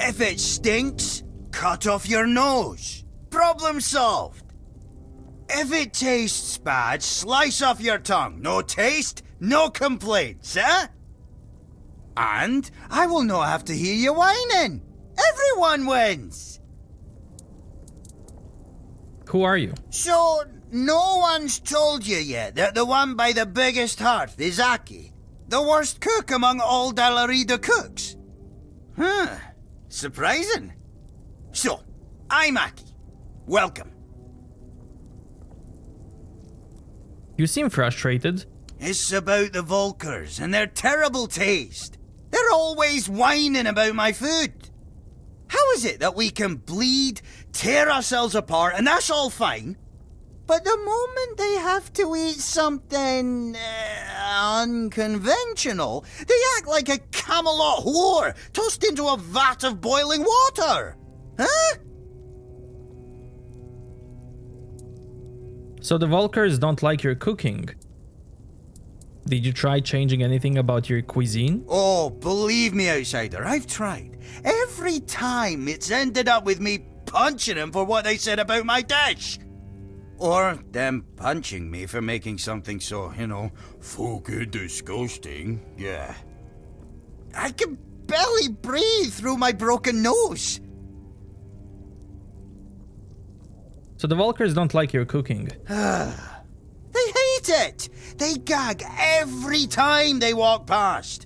If it stinks, cut off your nose. Problem solved. If it tastes bad, slice off your tongue. No taste, no complaints, eh? And I will not have to hear you whining. Everyone wins. Who are you? So, no one's told you yet that the one by the biggest hearth is Aki, the worst cook among all Dalarida cooks? Huh. Surprising. So, I'm Aki. Welcome. You seem frustrated. It's about the Volkers and their terrible taste. They're always whining about my food. How is it that we can bleed, tear ourselves apart, and that's all fine? But the moment they have to eat something unconventional, they act like a Camelot whore tossed into a vat of boiling water. Huh? So the Volkers don't like your cooking. Did you try changing anything about your cuisine? Oh, believe me, outsider, I've tried. Every time it's ended up with me punching them for what they said about my dish. Or them punching me for making something so, fucking disgusting. Yeah. I can barely breathe through my broken nose. So the Volkers don't like your cooking. They hate it! They gag every time they walk past.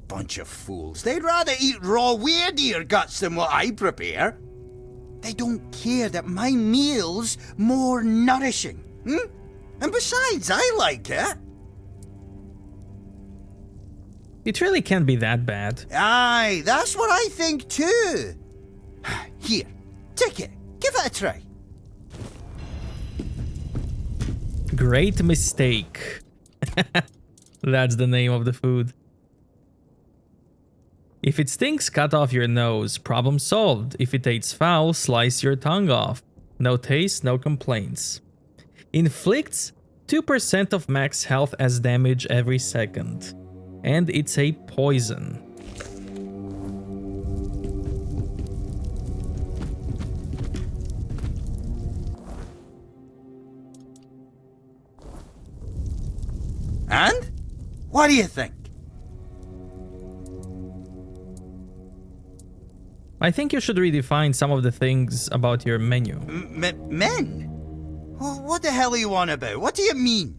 Bunch of fools. They'd rather eat raw weirdeer guts than what I prepare. They don't care that my meal's more nourishing. And besides, I like it. It really can't be that bad. Aye, that's what I think too. Here, take it. Give it a try. Great mistake. That's the name of the food. If it stinks, cut off your nose. Problem solved. If it tastes foul, slice your tongue off. No taste, no complaints. Inflicts 2% of max health as damage every second. And it's a poison. And? What do you think? I think you should redefine some of the things about your menu. Men? Well, what the hell are you on about? What do you mean?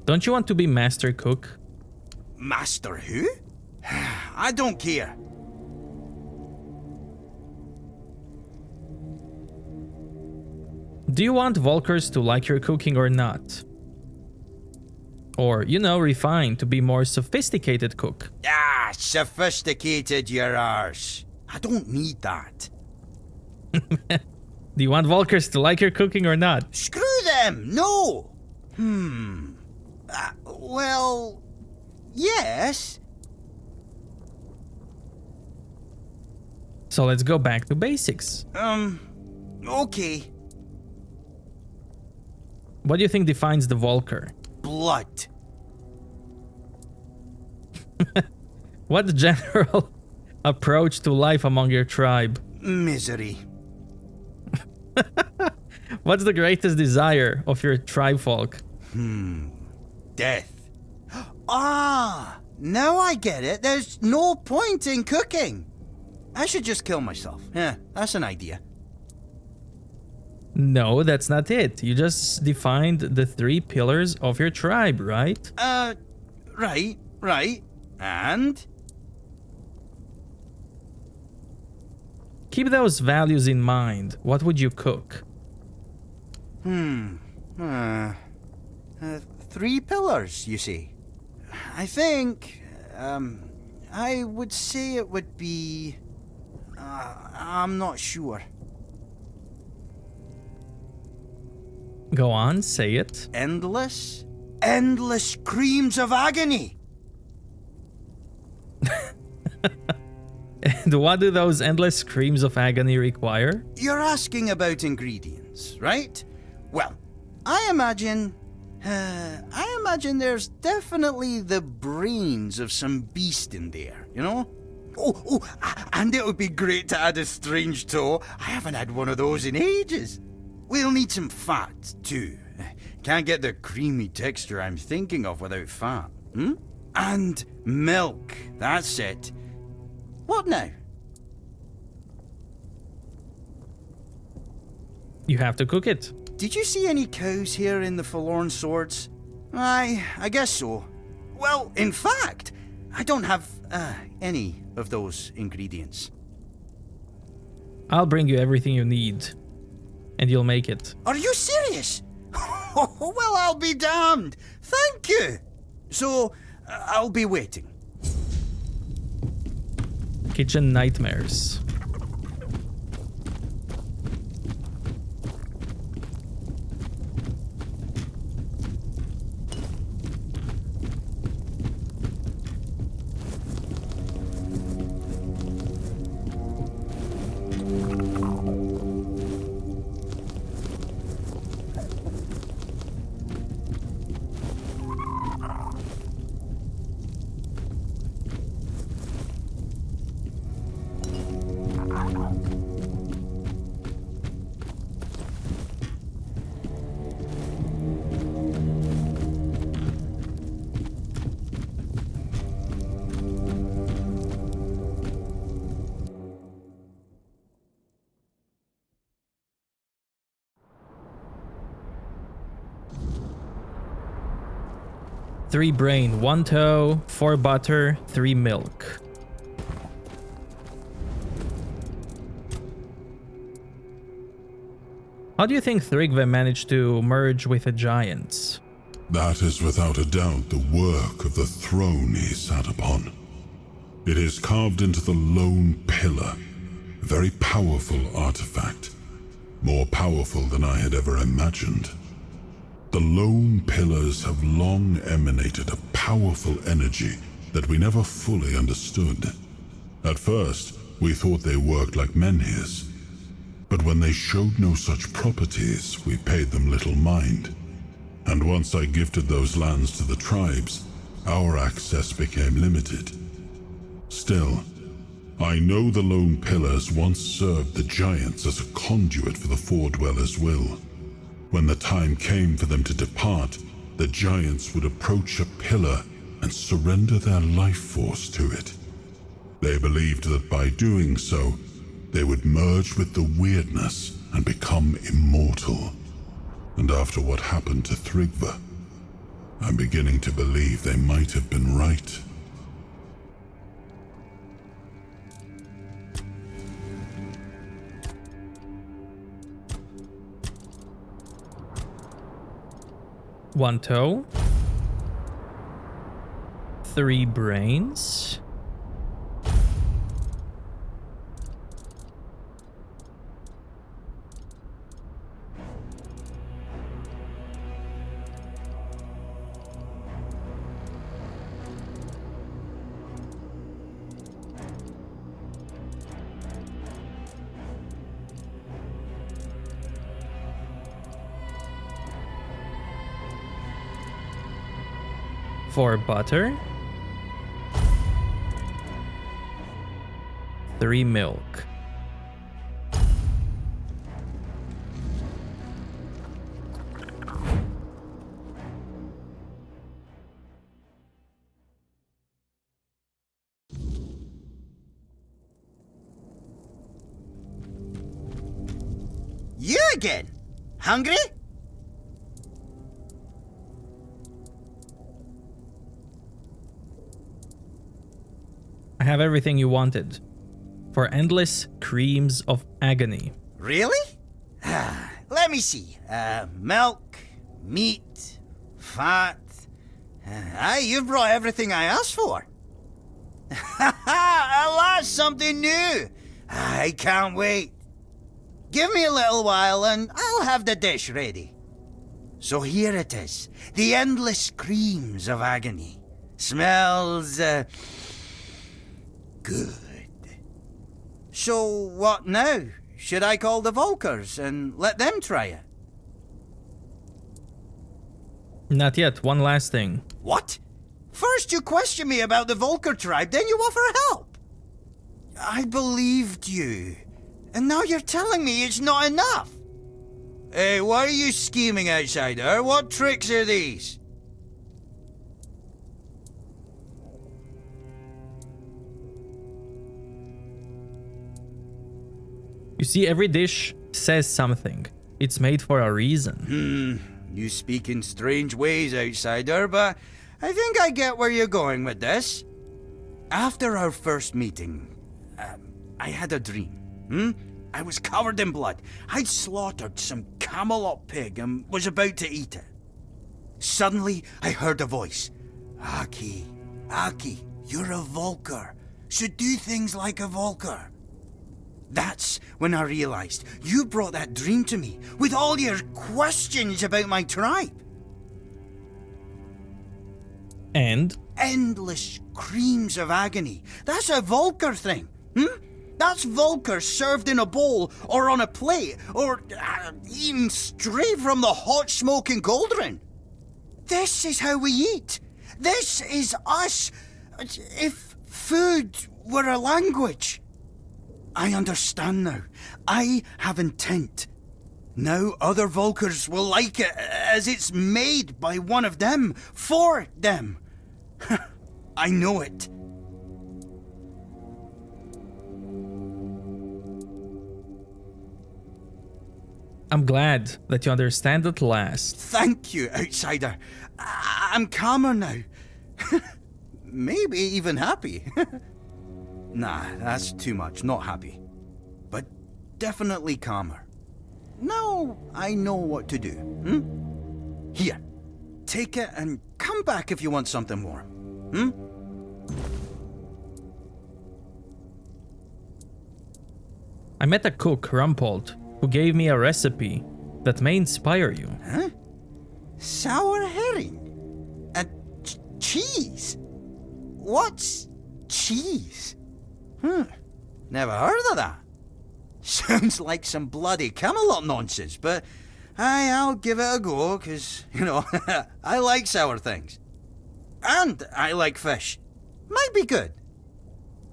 Don't you want to be master cook? Master who? I don't care. Do you want Volkers to like your cooking or not? Or, refine to be more sophisticated cook. Ah, sophisticated your arse. I don't need that. Do you want Volkers to like your cooking or not? Screw them, no. Well, yes. So let's go back to basics. Okay. What do you think defines the Volker? Blood. What's the general approach to life among your tribe? Misery. What's the greatest desire of your tribe folk? Death. Ah, now I get it. There's no point in cooking. I should just kill myself. Yeah, that's an idea. No, that's not it. You just defined the 3 pillars of your tribe, right? Right. And? Keep those values in mind. What would you cook? 3 pillars, you see. I think, I would say it would be... I'm not sure. Go on, say it. Endless screams of agony. And what do those endless screams of agony require? You're asking about ingredients, right? Well, I imagine I imagine there's definitely the brains of some beast in there, you know? And it would be great to add a strange toe. I haven't had one of those in ages. We'll need some fat, too. Can't get the creamy texture I'm thinking of without fat. And milk, that's it. What now? You have to cook it. Did you see any cows here in the Forlorn Swords? I guess so. Well, in fact, I don't have any of those ingredients. I'll bring you everything you need, and you'll make it. Are you serious? Well, I'll be damned. Thank you. So, I'll be waiting. Kitchen nightmares. Three brain, 1 toe, 4 butter, 3 milk. How do you think Thrygve managed to merge with the giants? That is without a doubt the work of the throne he sat upon. It is carved into the lone pillar, a very powerful artifact, more powerful than I had ever imagined. The lone pillars have long emanated a powerful energy that we never fully understood. At first, we thought they worked like menhirs, but when they showed no such properties, we paid them little mind. And once I gifted those lands to the tribes, our access became limited. Still, I know the lone pillars once served the giants as a conduit for the Four Dwellers' will. When the time came for them to depart, the giants would approach a pillar and surrender their life force to it. They believed that by doing so, they would merge with the weirdness and become immortal. And after what happened to Thrygve, I'm beginning to believe they might have been right. One toe, 3 brains, for butter, 3 milk. You again? Hungry? I have everything you wanted. For endless creams of agony. Really? Let me see. Milk, meat, fat. Aye, you've brought everything I asked for. Alas, something new. I can't wait. Give me a little while and I'll have the dish ready. So here it is. The endless creams of agony. Smells, good. So what now? Should I call the Volkers and let them try it? Not yet. One last thing. What? First you question me about the Volker tribe, then you offer help. I believed you. And now you're telling me it's not enough. Hey, why are you scheming, outsider? What tricks are these? You see, every dish says something. It's made for a reason. You speak in strange ways, outsider, but I think I get where you're going with this. After our first meeting, I had a dream. I was covered in blood. I'd slaughtered some Camelot pig and was about to eat it. Suddenly, I heard a voice. Aki, you're a Volker. Should do things like a Volker. That's when I realized you brought that dream to me with all your questions about my tribe. And? Endless screams of agony. That's a Volker thing. That's Volker served in a bowl or on a plate or even straight from the hot smoking cauldron. This is how we eat. This is us. If food were a language. I understand now. I have intent. Now other Volkers will like it as it's made by one of them, for them. I know it. I'm glad that you understand at last. Thank you, outsider. I'm calmer now. Maybe even happy. Nah, that's too much. Not happy. But definitely calmer. Now I know what to do. Here, take it and come back if you want something more. I met a cook, Rumpold, who gave me a recipe that may inspire you. Huh? Sour herring? And cheese? What's cheese? Never heard of that. Sounds like some bloody Camelot nonsense, but I'll give it a go, because, I like sour things. And I like fish. Might be good.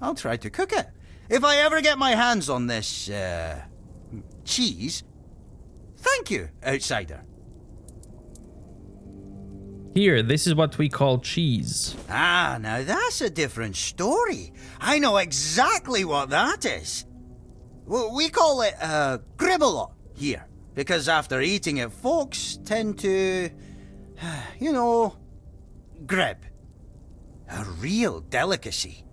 I'll try to cook it. If I ever get my hands on this, cheese. Thank you, outsider. Here, this is what we call cheese. Ah, now that's a different story. I know exactly what that is. We call it gribbalot here, because after eating it, folks tend to, grib. A real delicacy.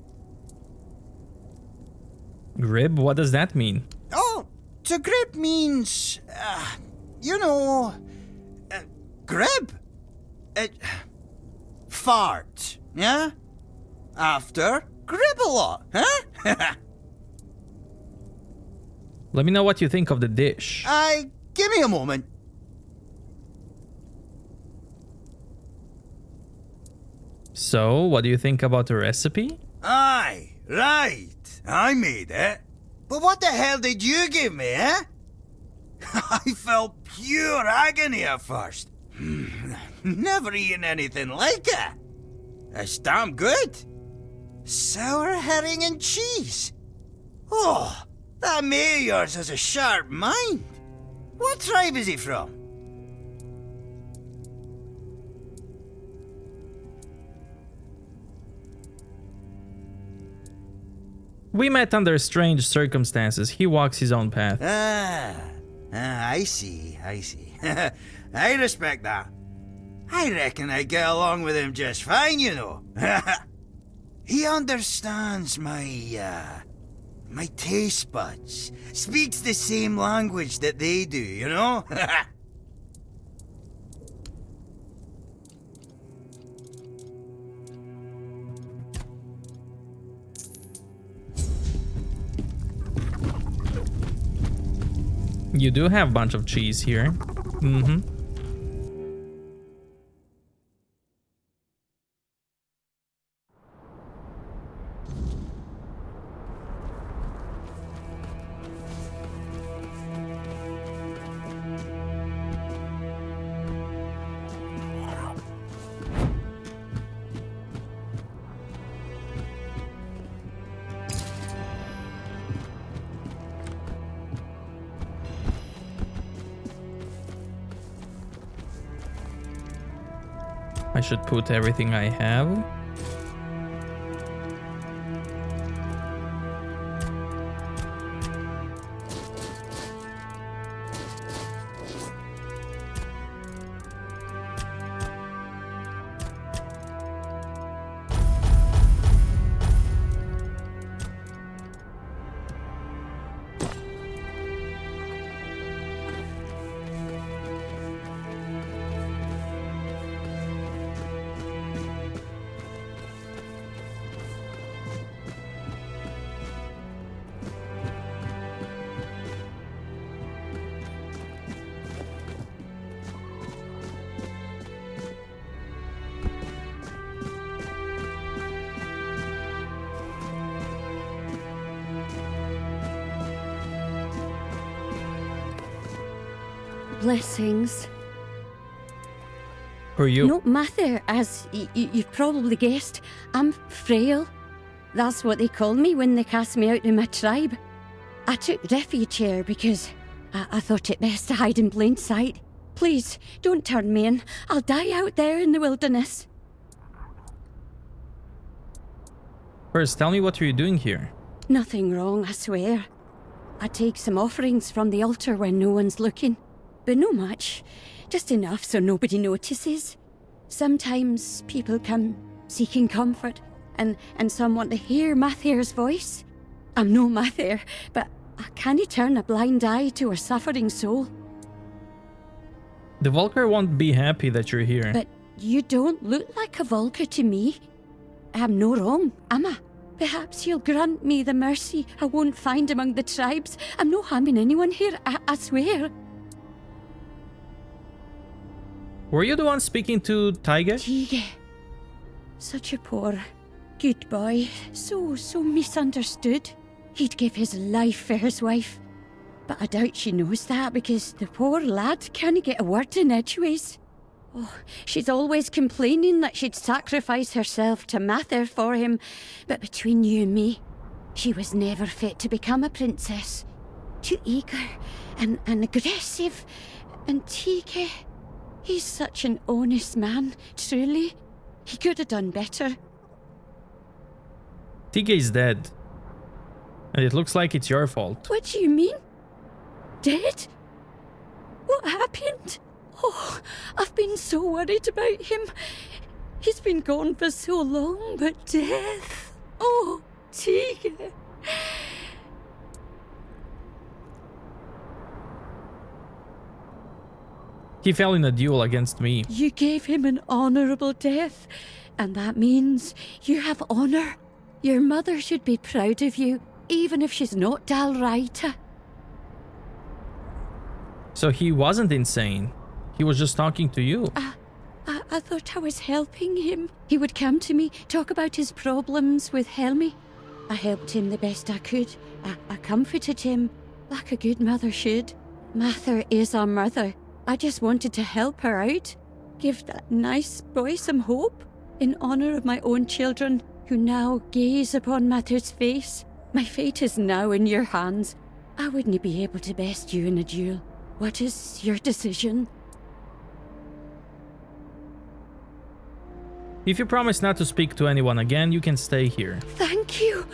Grib? What does that mean? Oh, to grib means, grib. Fart, yeah? After gribbalot, huh? Let me know what you think of the dish. Give me a moment. So, what do you think about the recipe? Aye, right. I made it. But what the hell did you give me, eh? I felt pure agony at first. Never eaten anything like it. It's damn good. Sour herring and cheese. Oh, that mate of yours has a sharp mind. What tribe is he from? We met under strange circumstances. He walks his own path. I see. I respect that. I reckon I get along with him just fine, He understands my taste buds. Speaks the same language that they do, You do have a bunch of cheese here. should put everything I have. Blessings. Who are you? No, Mather, as you've probably guessed, I'm frail. That's what they call me when they cast me out of my tribe. I took refuge here because I thought it best to hide in plain sight. Please, don't turn me in. I'll die out there in the wilderness. First, tell me what are you doing here? Nothing wrong, I swear. I take some offerings from the altar when no one's looking. But no much. Just enough so nobody notices. Sometimes people come seeking comfort, and some want to hear Mather's voice. I'm no Mather, but I can't turn a blind eye to her suffering soul. The Volker won't be happy that you're here. But you don't look like a Volker to me. I'm no wrong, am I? Perhaps you'll grant me the mercy I won't find among the tribes. I'm no harming anyone here, I swear. Were you the one speaking to Taige? Taige. Such a poor, good boy. So misunderstood. He'd give his life for his wife. But I doubt she knows that because the poor lad can't get a word in edgeways. Oh, she's always complaining that she'd sacrifice herself to Mather for him. But between you and me, she was never fit to become a princess. Too eager and aggressive. And Taige, he's such an honest man, truly. He could have done better. Taige is dead. And it looks like it's your fault. What do you mean? Dead? What happened? Oh, I've been so worried about him. He's been gone for so long, but death. Oh, Taige. He fell in a duel against me. You gave him an honourable death, and that means you have honour. Your mother should be proud of you, even if she's not Dalraita. So he wasn't insane. He was just talking to you. I thought I was helping him. He would come to me, talk about his problems with Helmi. I helped him the best I could. I comforted him, like a good mother should. Mather is our mother. I just wanted to help her out. Give that nice boy some hope. In honour of my own children, who now gaze upon Mather's face. My fate is now in your hands. I wouldn't be able to best you in a duel. What is your decision? If you promise not to speak to anyone again, you can stay here. Thank you.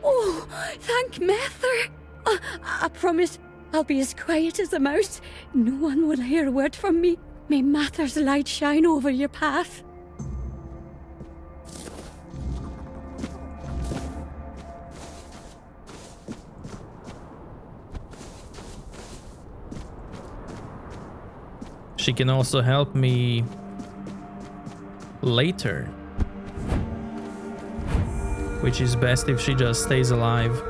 Oh, thank Mather. I promise I'll be as quiet as a mouse. No one will hear a word from me. May Mather's light shine over your path. She can also help me later. Which is best if she just stays alive.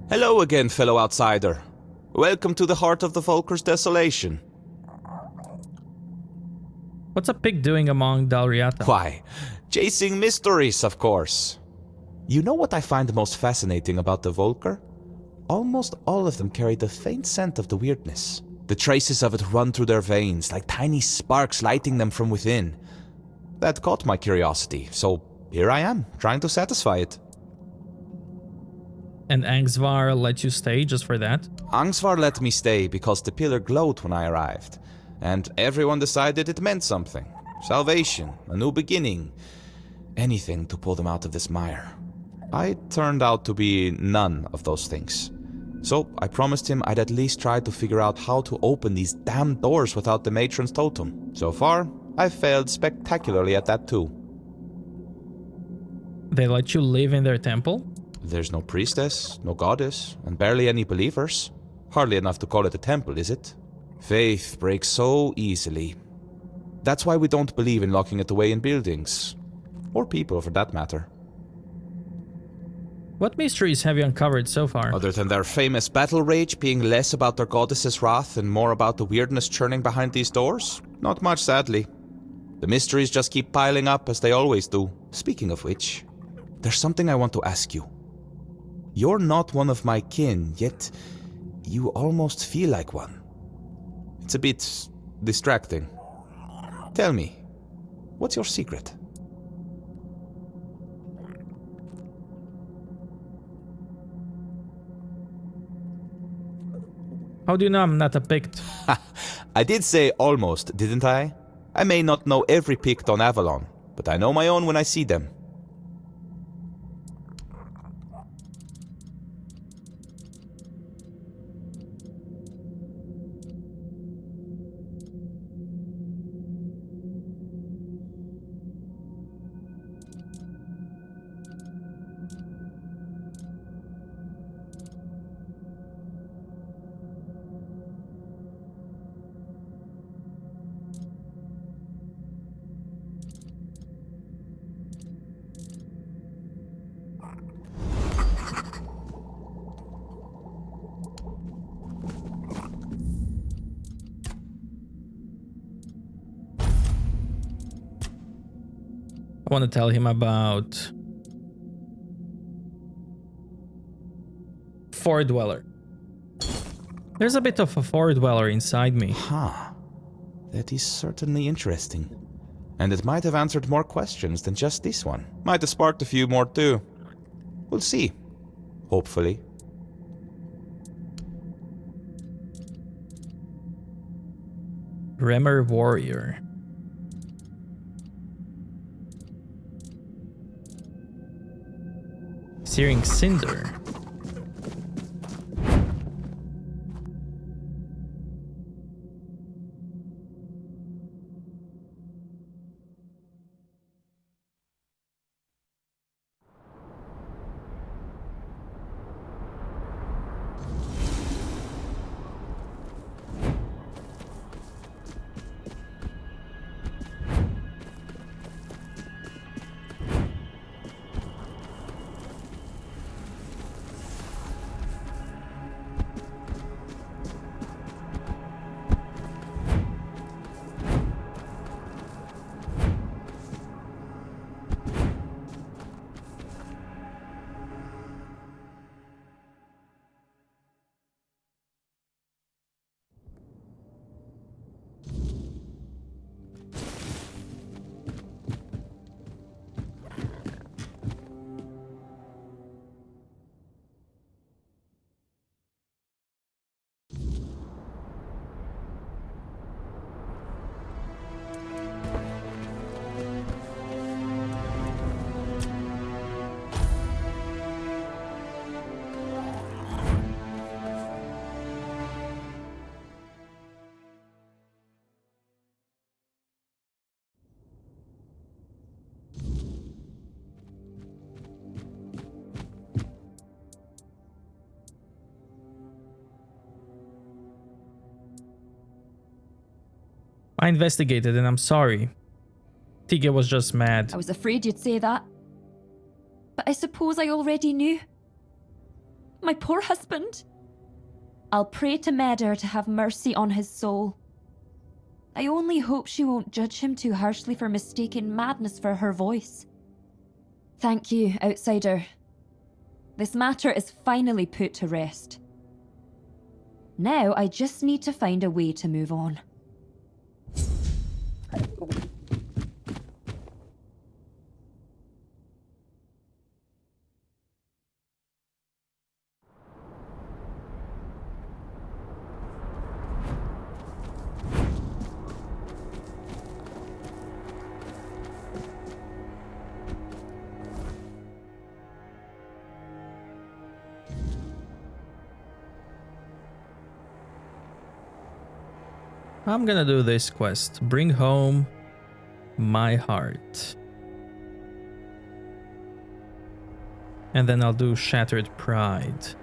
Hello again, fellow outsider. Welcome to the heart of the Volker's desolation. What's a pig doing among Dalriata? Why, chasing mysteries, of course. You know what I find most fascinating about the Volker? almost all of them carried a faint scent of the weirdness. The traces of it run through their veins, like tiny sparks lighting them from within. That caught my curiosity, so here I am, trying to satisfy it. And Angsvar let you stay just for that? Angsvar let me stay because the pillar glowed when I arrived, and everyone decided it meant something. Salvation, a new beginning, anything to pull them out of this mire. I turned out to be none of those things. So I promised him I'd at least try to figure out how to open these damn doors without the matron's totem. So far, I've failed spectacularly at that too. They let you live in their temple? There's no priestess, no goddess, and barely any believers. Hardly enough to call it a temple, is it? Faith breaks so easily. That's why we don't believe in locking it away in buildings. Or people, for that matter. What mysteries have you uncovered so far? Other than their famous battle rage being less about their goddess's wrath and more about the weirdness churning behind these doors? Not much, sadly. The mysteries just keep piling up, as they always do. Speaking of which, there's something I want to ask you. You're not one of my kin, yet you almost feel like one. It's a bit distracting. Tell me, what's your secret? How do you know I'm not a Pict? I did say almost, didn't I? I may not know every Pict on Avalon, but I know my own when I see them. I want to tell him about Four Dweller. There's a bit of a Four Dweller inside me. Huh. That is certainly interesting. And it might have answered more questions than just this one. Might have sparked a few more too. We'll see. Hopefully. Remor Warrior. Searing Cinder. I investigated and I'm sorry. Tige was just mad. I was afraid you'd say that. But I suppose I already knew. My poor husband. I'll pray to Medar to have mercy on his soul. I only hope she won't judge him too harshly for mistaking madness for her voice. Thank you, outsider. This matter is finally put to rest. Now I just need to find a way to move on. I'm gonna do this quest. Bring home my heart. And then I'll do Shattered Pride.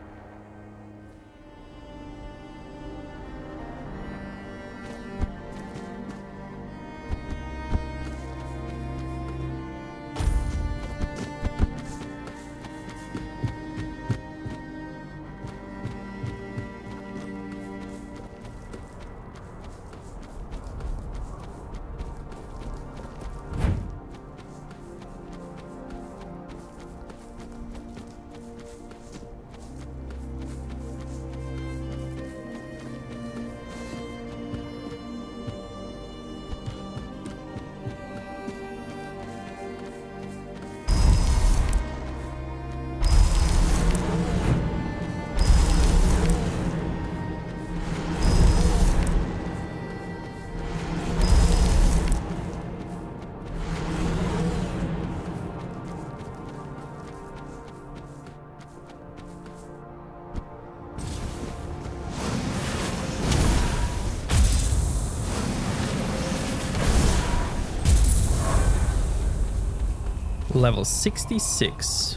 Level 66.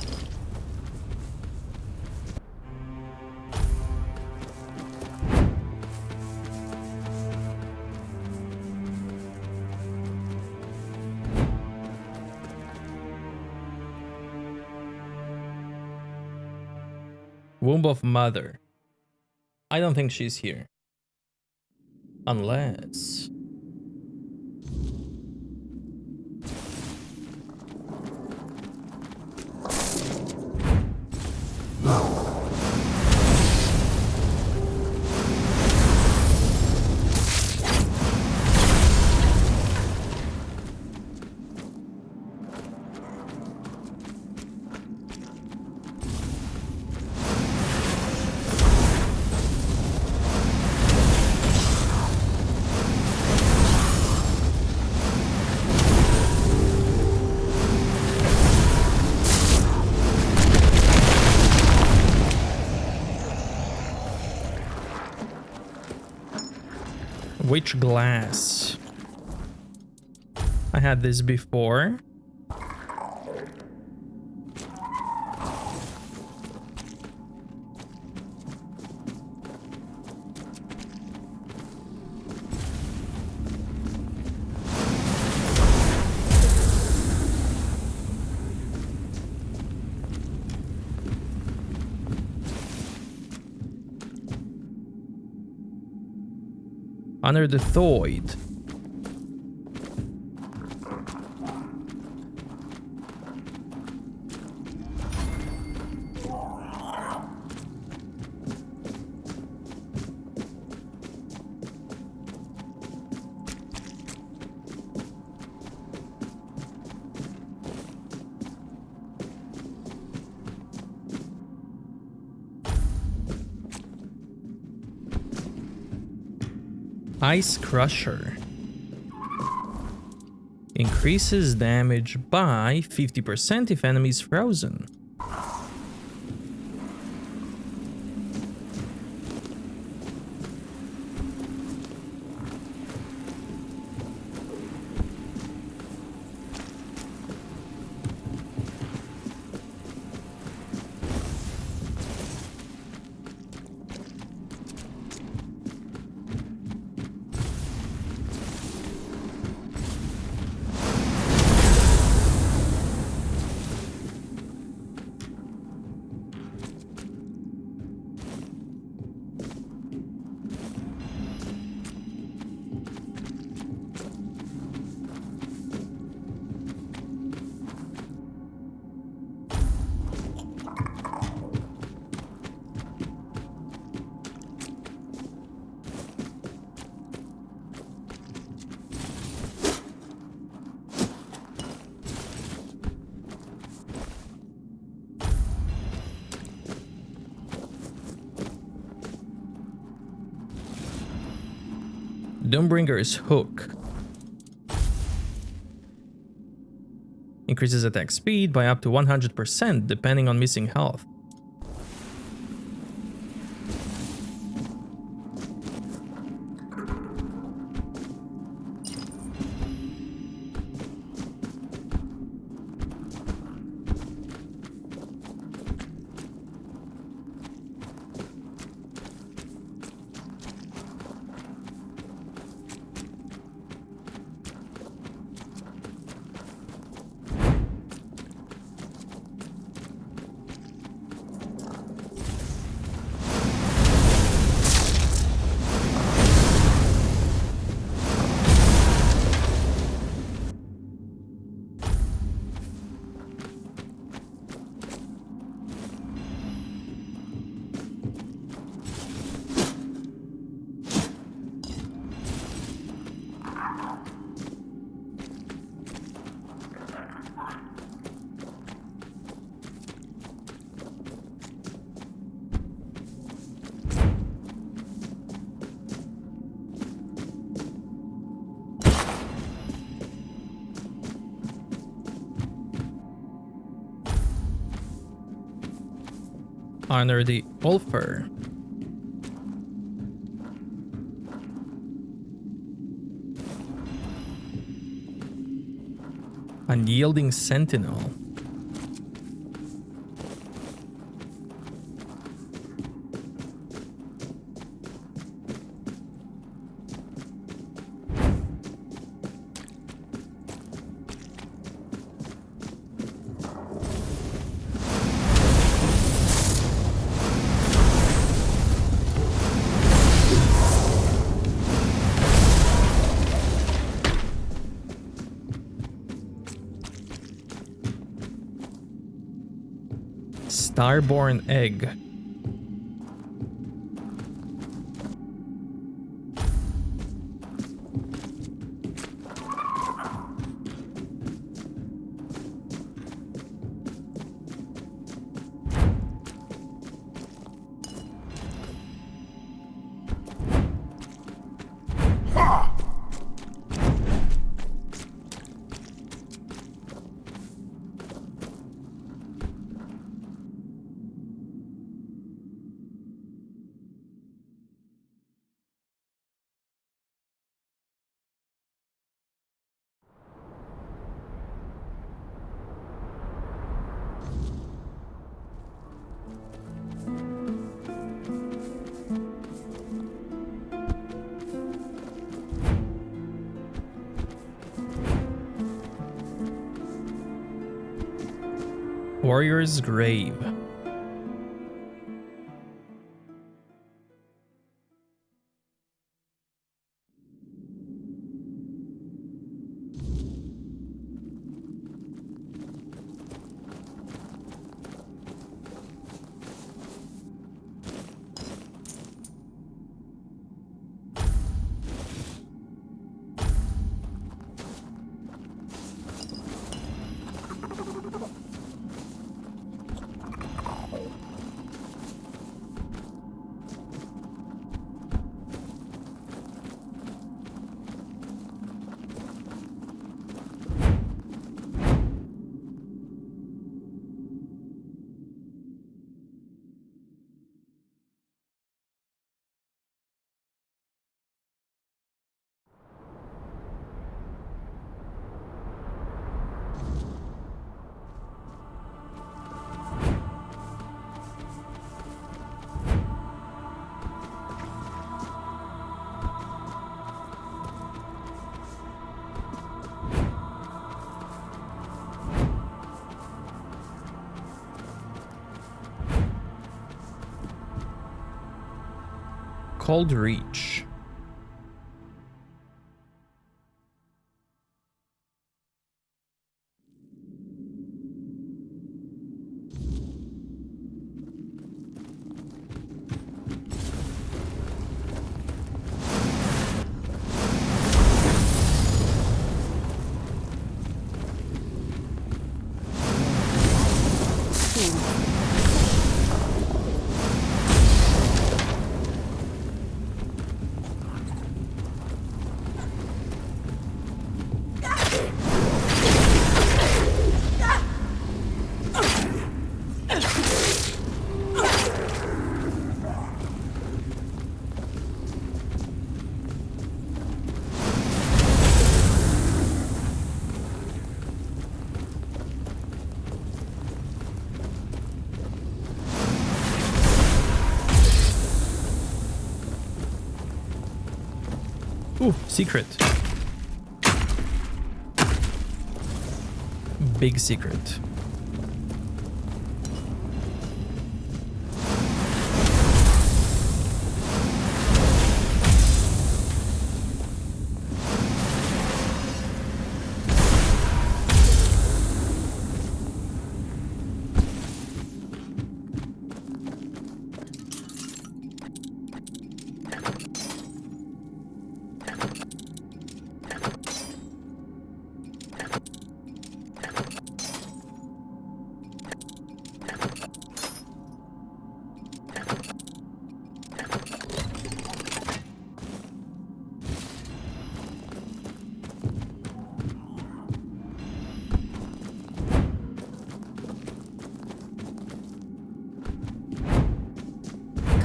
Womb of Mother. I don't think she's here. Unless... Witch glass. I had this before. Under the Thoid. Ice Crusher. Increases damage by 50% if enemies frozen. Doombringer's Hook. Increases attack speed by up to 100% depending on missing health. Honor the Ulfer. Unyielding Sentinel. Starborn Egg. Warrior's Grave. Cold Reach. Ooh, secret. Big secret.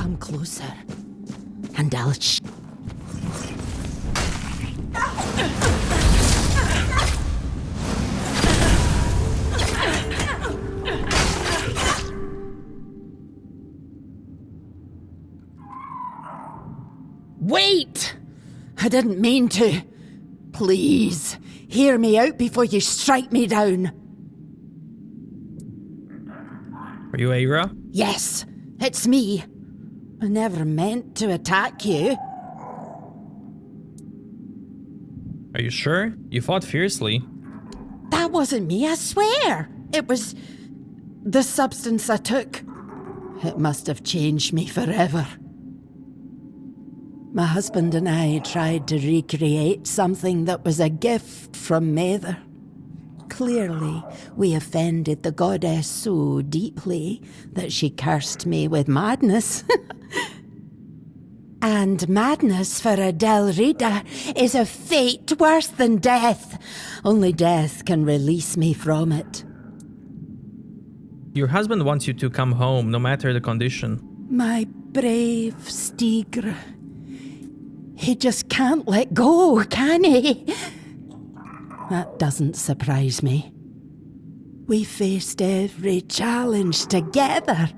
Come closer, and I'll Wait! I didn't mean to. Please, hear me out before you strike me down. Are you Aira? Yes, it's me. I never meant to attack you. Are you sure? You fought fiercely. That wasn't me, I swear. It was the substance I took. It must have changed me forever. My husband and I tried to recreate something that was a gift from Mather. Clearly, we offended the goddess so deeply that she cursed me with madness. And madness for a Del Rita is a fate worse than death. Only death can release me from it. Your husband wants you to come home, no matter the condition. My brave Stigr. He just can't let go, can he? That doesn't surprise me. We faced every challenge together.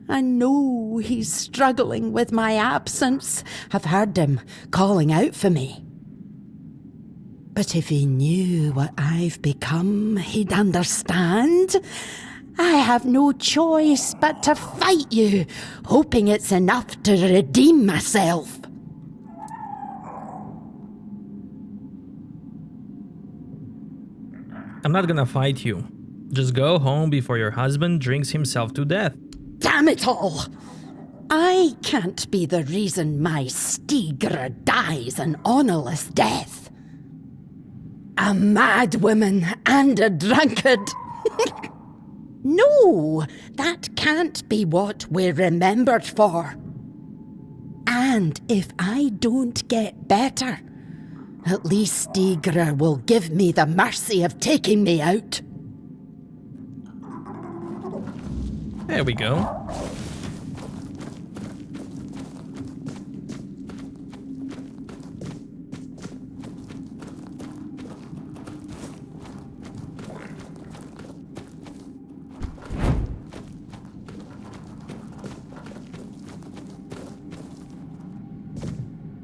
I know he's struggling with my absence. I've heard him calling out for me. But if he knew what I've become, he'd understand. I have no choice but to fight you, hoping it's enough to redeem myself. I'm not gonna fight you. Just go home before your husband drinks himself to death. Damn it all! I can't be the reason my Stigr dies an honourless death. A mad woman and a drunkard. No, that can't be what we're remembered for. And if I don't get better, at least Stigr will give me the mercy of taking me out. There we go.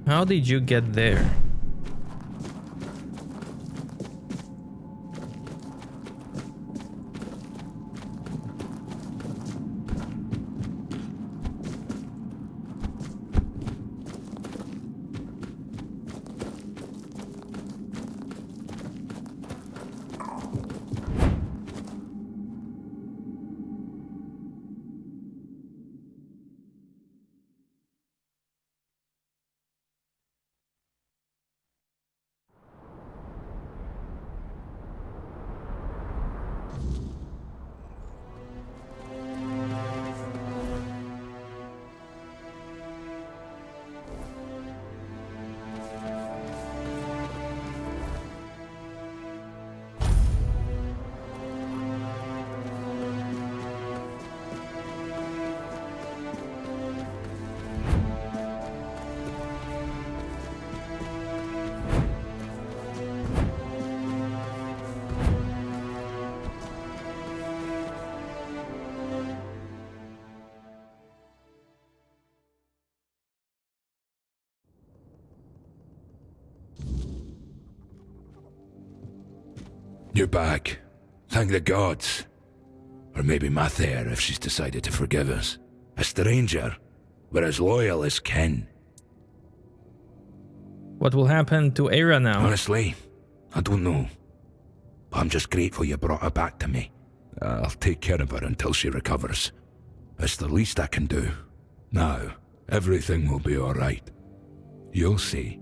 How did you get there? You're back. Thank the gods. Or maybe Mather if she's decided to forgive us. A stranger. We're as loyal as kin. What will happen to Era now? Honestly, I don't know. But I'm just grateful you brought her back to me. I'll take care of her until she recovers. It's the least I can do. Now, everything will be alright. You'll see.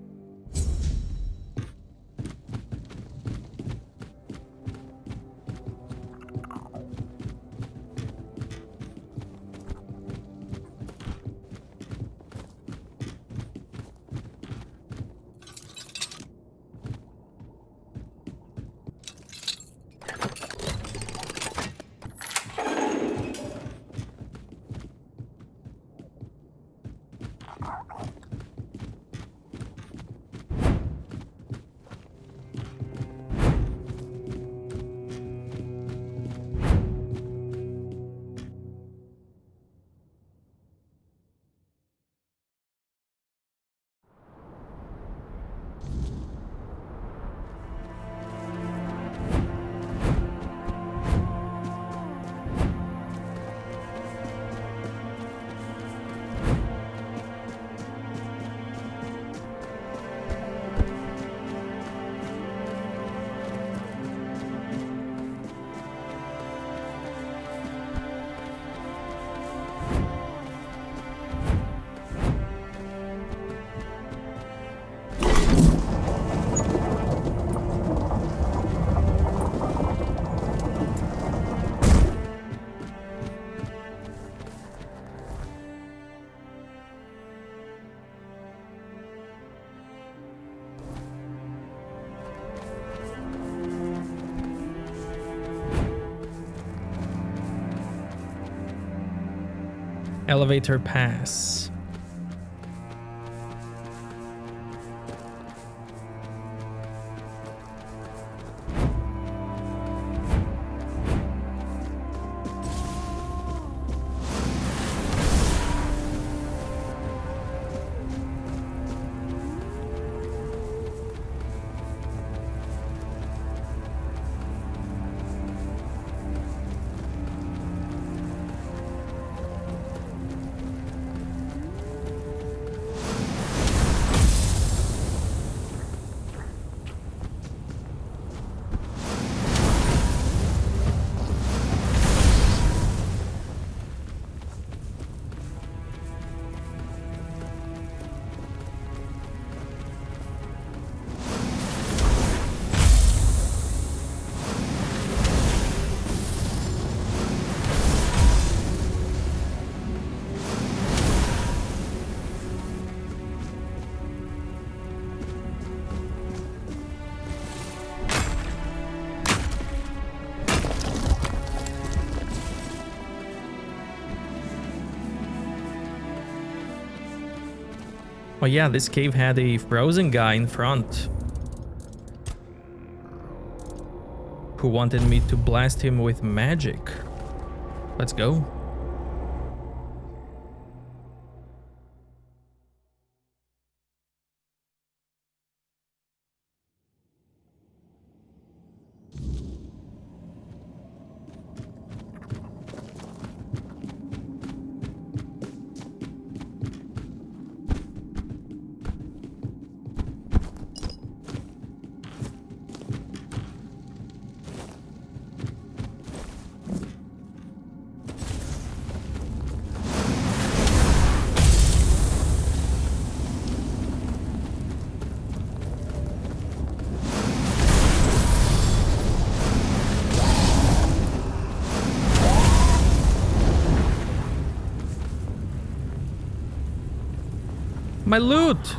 Elevator pass. Oh yeah, this cave had a frozen guy in front who wanted me to blast him with magic. Let's go. My loot!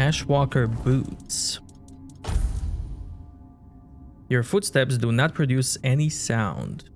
Ashwalker boots. Your footsteps do not produce any sound.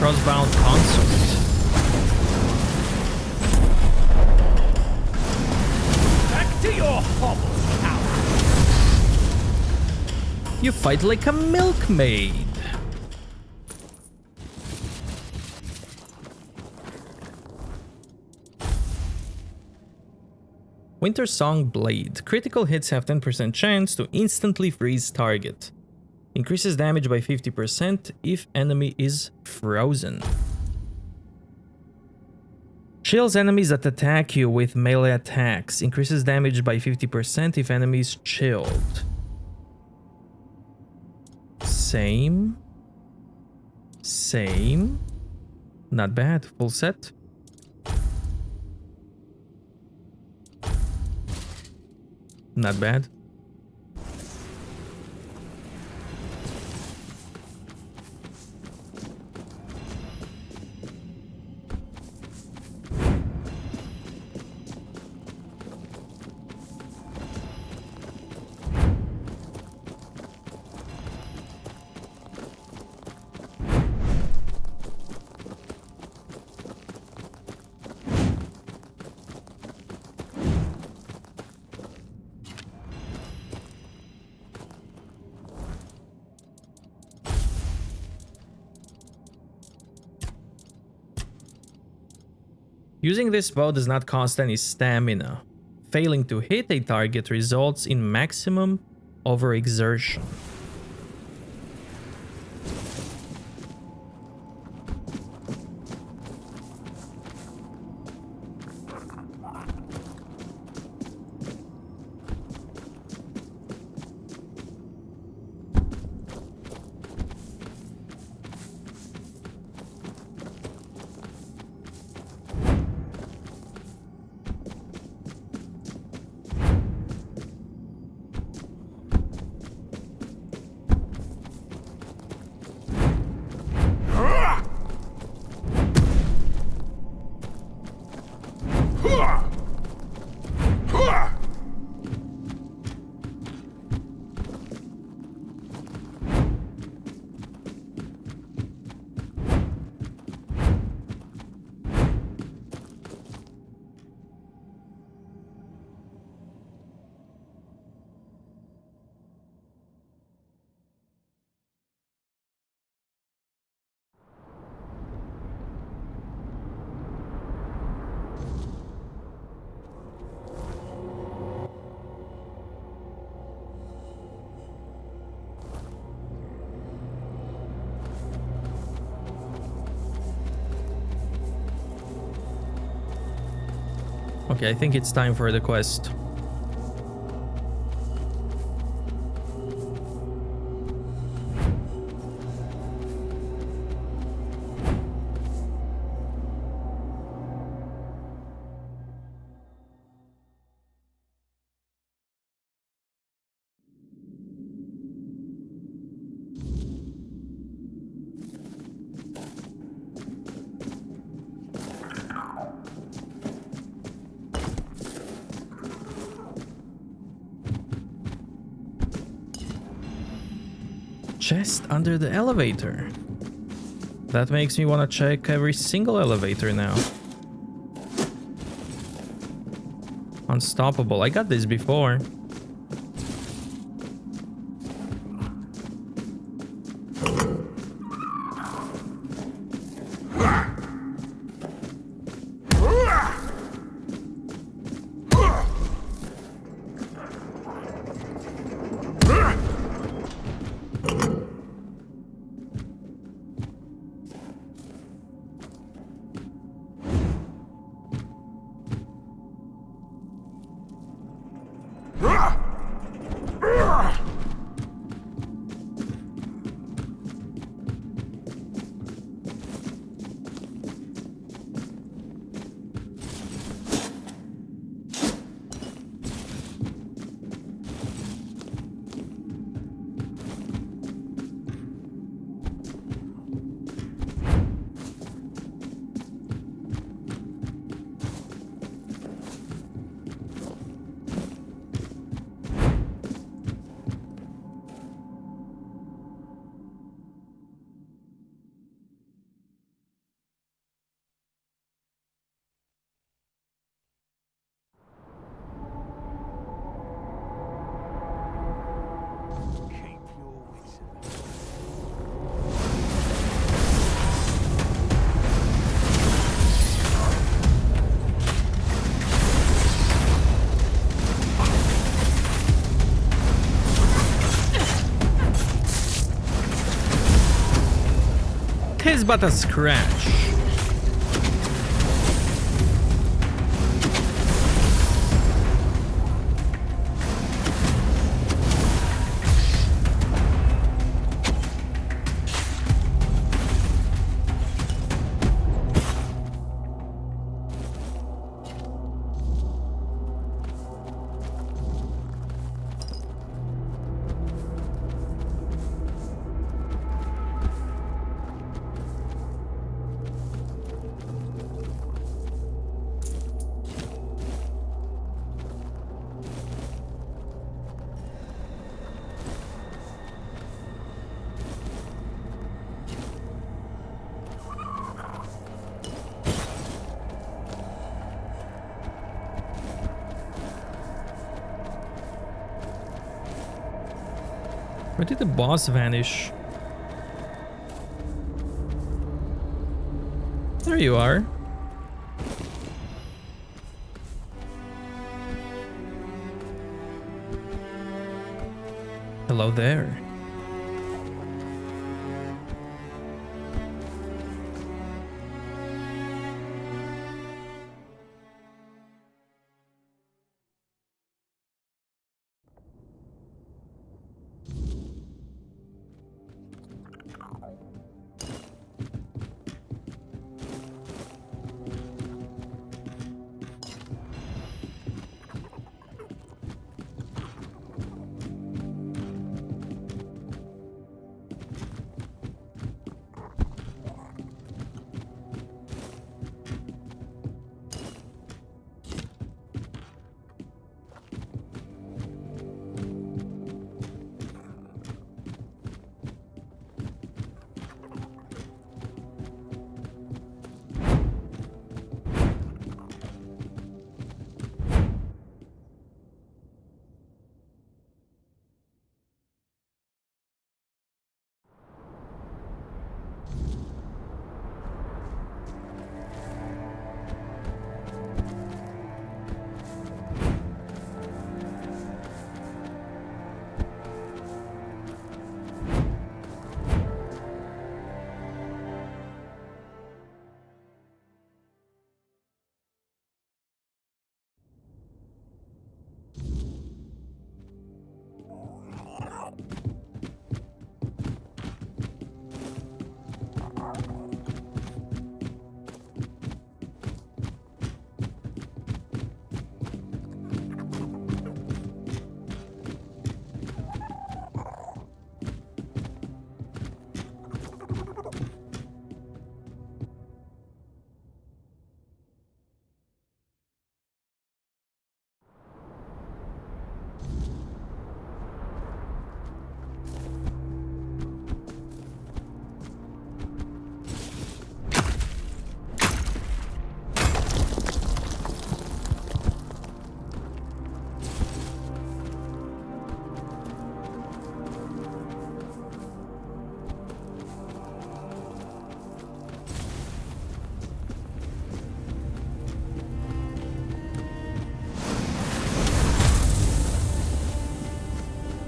Crossbound consort. Back to your hovel, coward! You fight like a milkmaid. Winter Song Blade. Critical hits have 10% chance to instantly freeze target. Increases damage by 50% if enemy is frozen. Chills enemies that attack you with melee attacks. Increases damage by 50% if enemy is chilled. Same. Same. Not bad. Full set. Not bad. Using this bow does not cost any stamina. Failing to hit a target results in maximum overexertion. Okay, I think it's time for the quest. Chest under the elevator. That makes me want to check every single elevator now. Unstoppable. I got this before. Tis but a scratch. Where did the boss vanish? There you are. Hello there.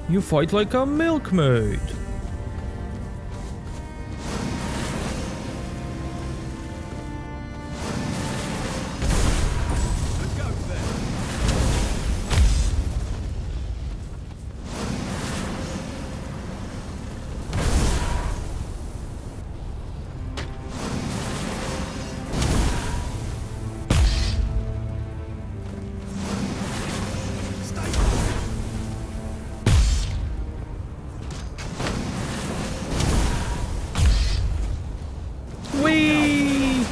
You fight like a milkmaid. Whee!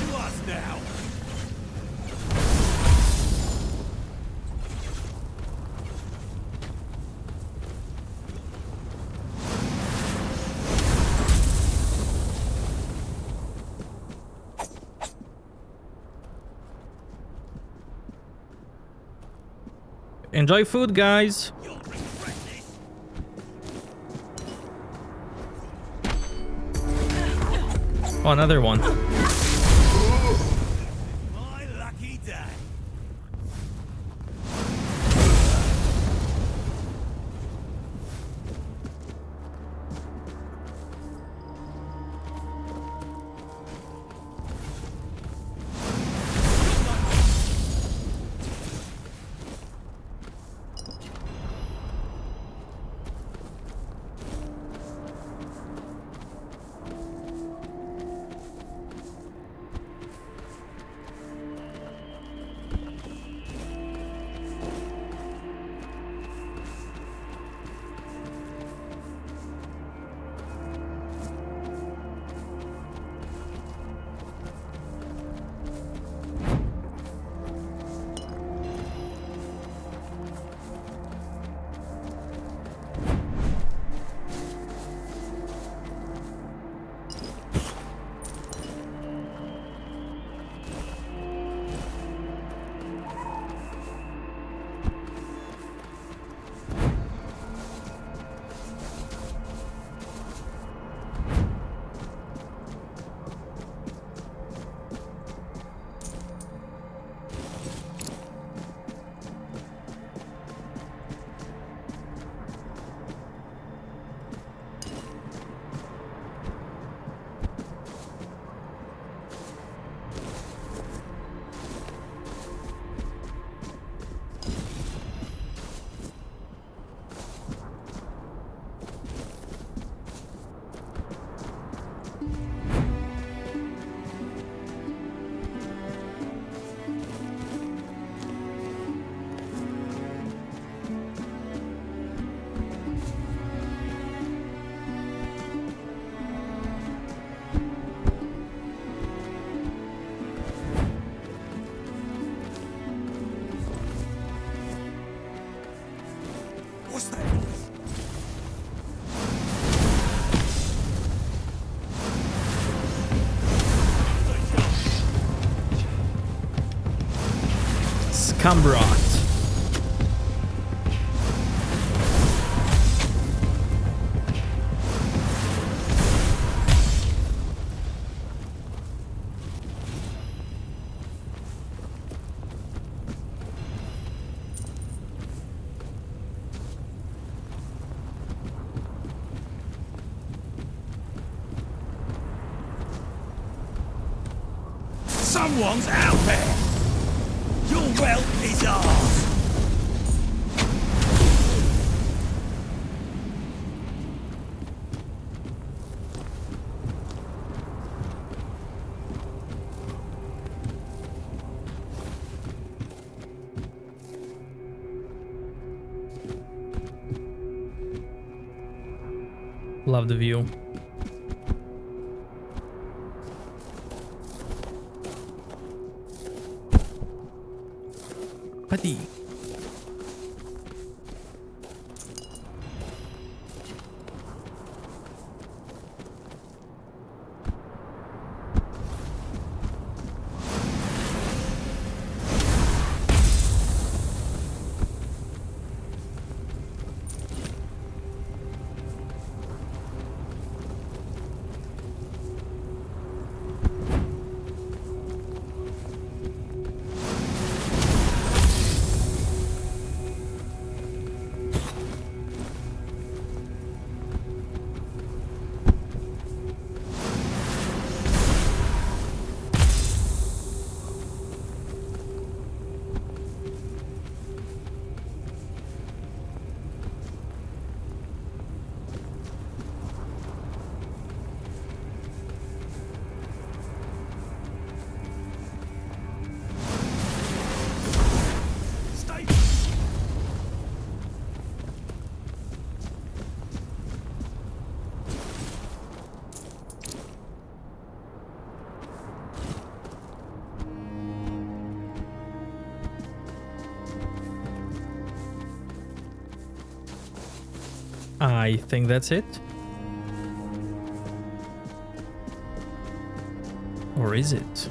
Enjoy food, guys. Oh, another one. My lucky day. What's that noise? Scambrot. Someone's out there. Your wealth is ours. Love the view. Buddy. I think that's it. Or is it?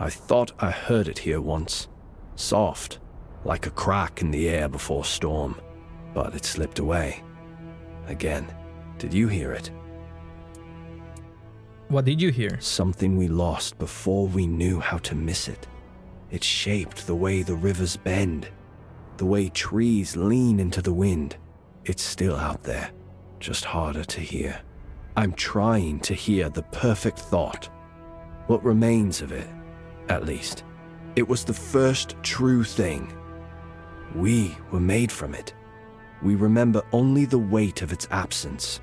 I thought I heard it here once. Soft, like a crack in the air before storm. But it slipped away. Again. Did you hear it? What did you hear? Something we lost before we knew how to miss it. It shaped the way the rivers bend, the way trees lean into the wind. It's still out there, just harder to hear. I'm trying to hear the perfect thought. What remains of it, at least. It was the first true thing. We were made from it. We remember only the weight of its absence.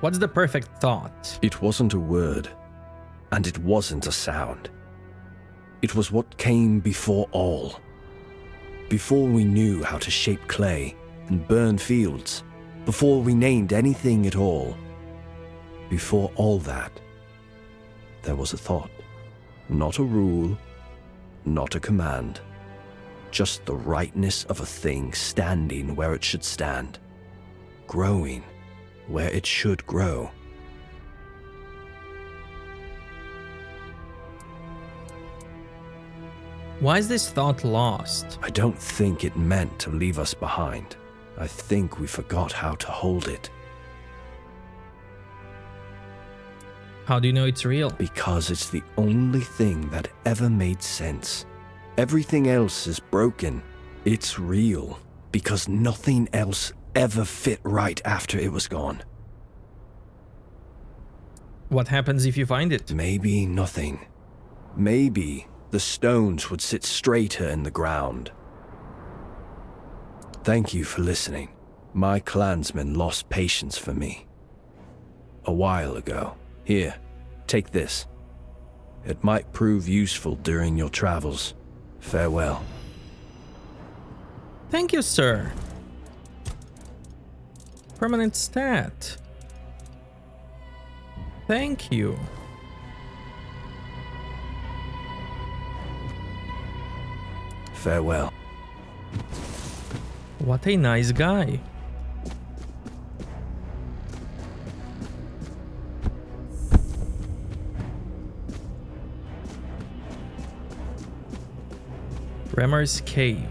What's the perfect thought? It wasn't a word, and it wasn't a sound. It was what came before all. Before we knew how to shape clay and burn fields, before we named anything at all. Before all that, there was a thought. Not a rule, not a command. Just the rightness of a thing standing where it should stand. Growing where it should grow. Why is this thought lost? I don't think it meant to leave us behind. I think we forgot how to hold it. How do you know it's real? Because it's the only thing that ever made sense. Everything else is broken. It's real because nothing else ever fit right after it was gone. What happens if you find it? Maybe nothing. Maybe the stones would sit straighter in the ground. Thank you for listening. My clansmen lost patience for me. A while ago. Here, take this. It might prove useful during your travels. Farewell. Thank you, sir. Permanent stat. Thank you. Farewell. What a nice guy. Remer's Cave.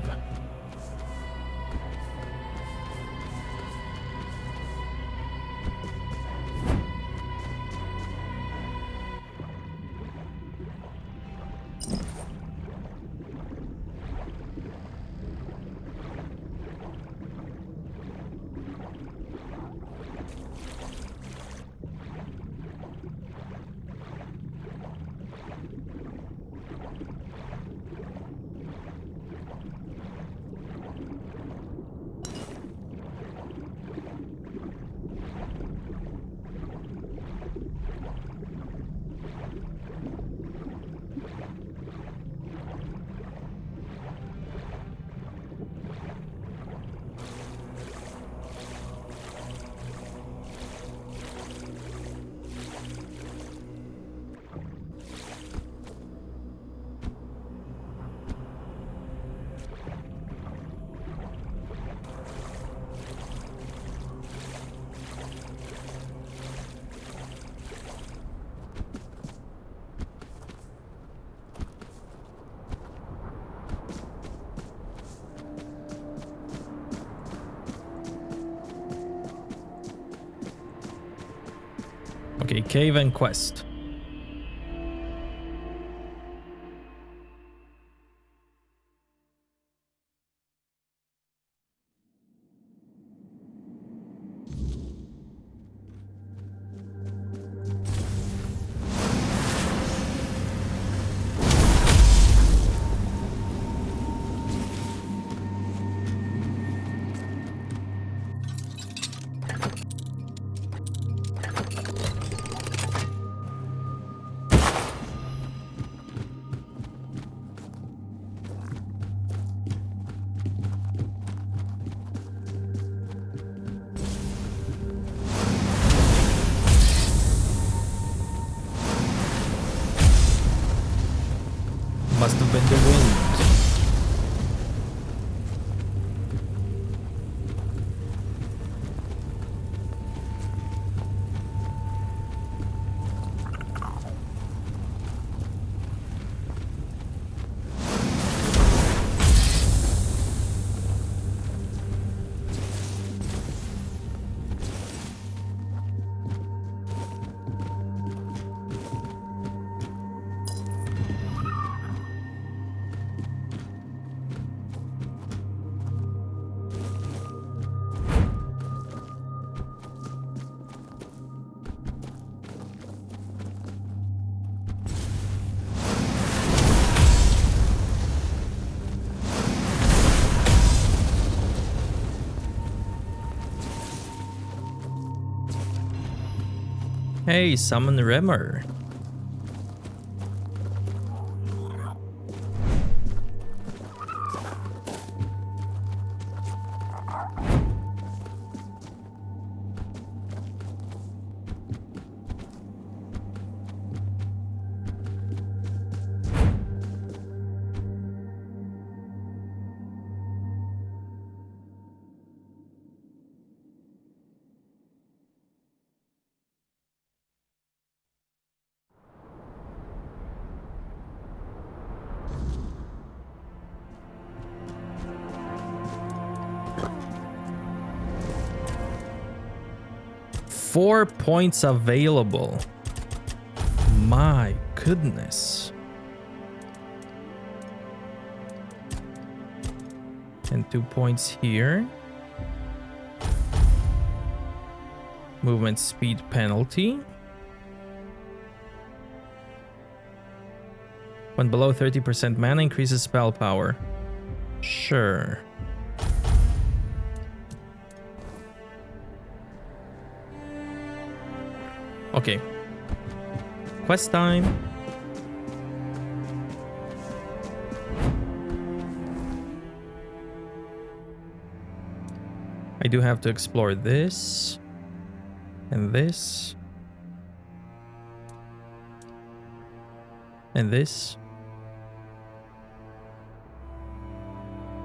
Okay, cave and quest. Must have been the wind. Hey, summon Remer. Four points available. My goodness. And 2 points here. Movement speed penalty. When below 30% mana, increases spell power. Sure. Okay. Quest time. I do have to explore this and this and this.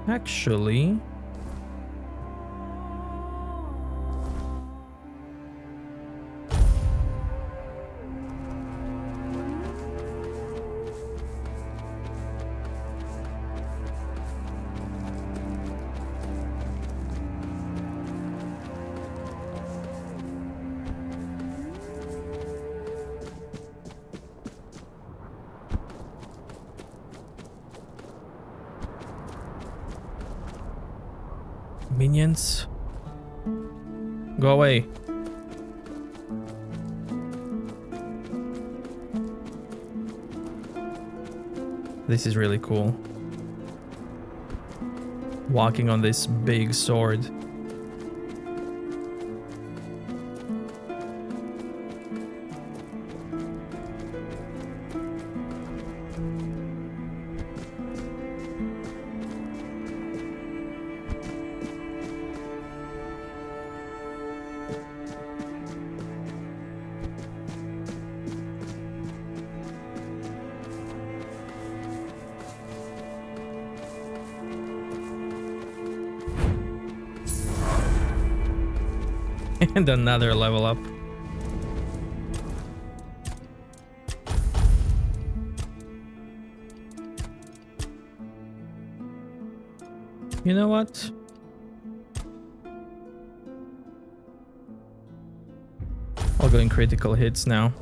Actually, minions, go away. This is really cool. Walking on this big sword. And another level up. You know what? I'll go in critical hits now.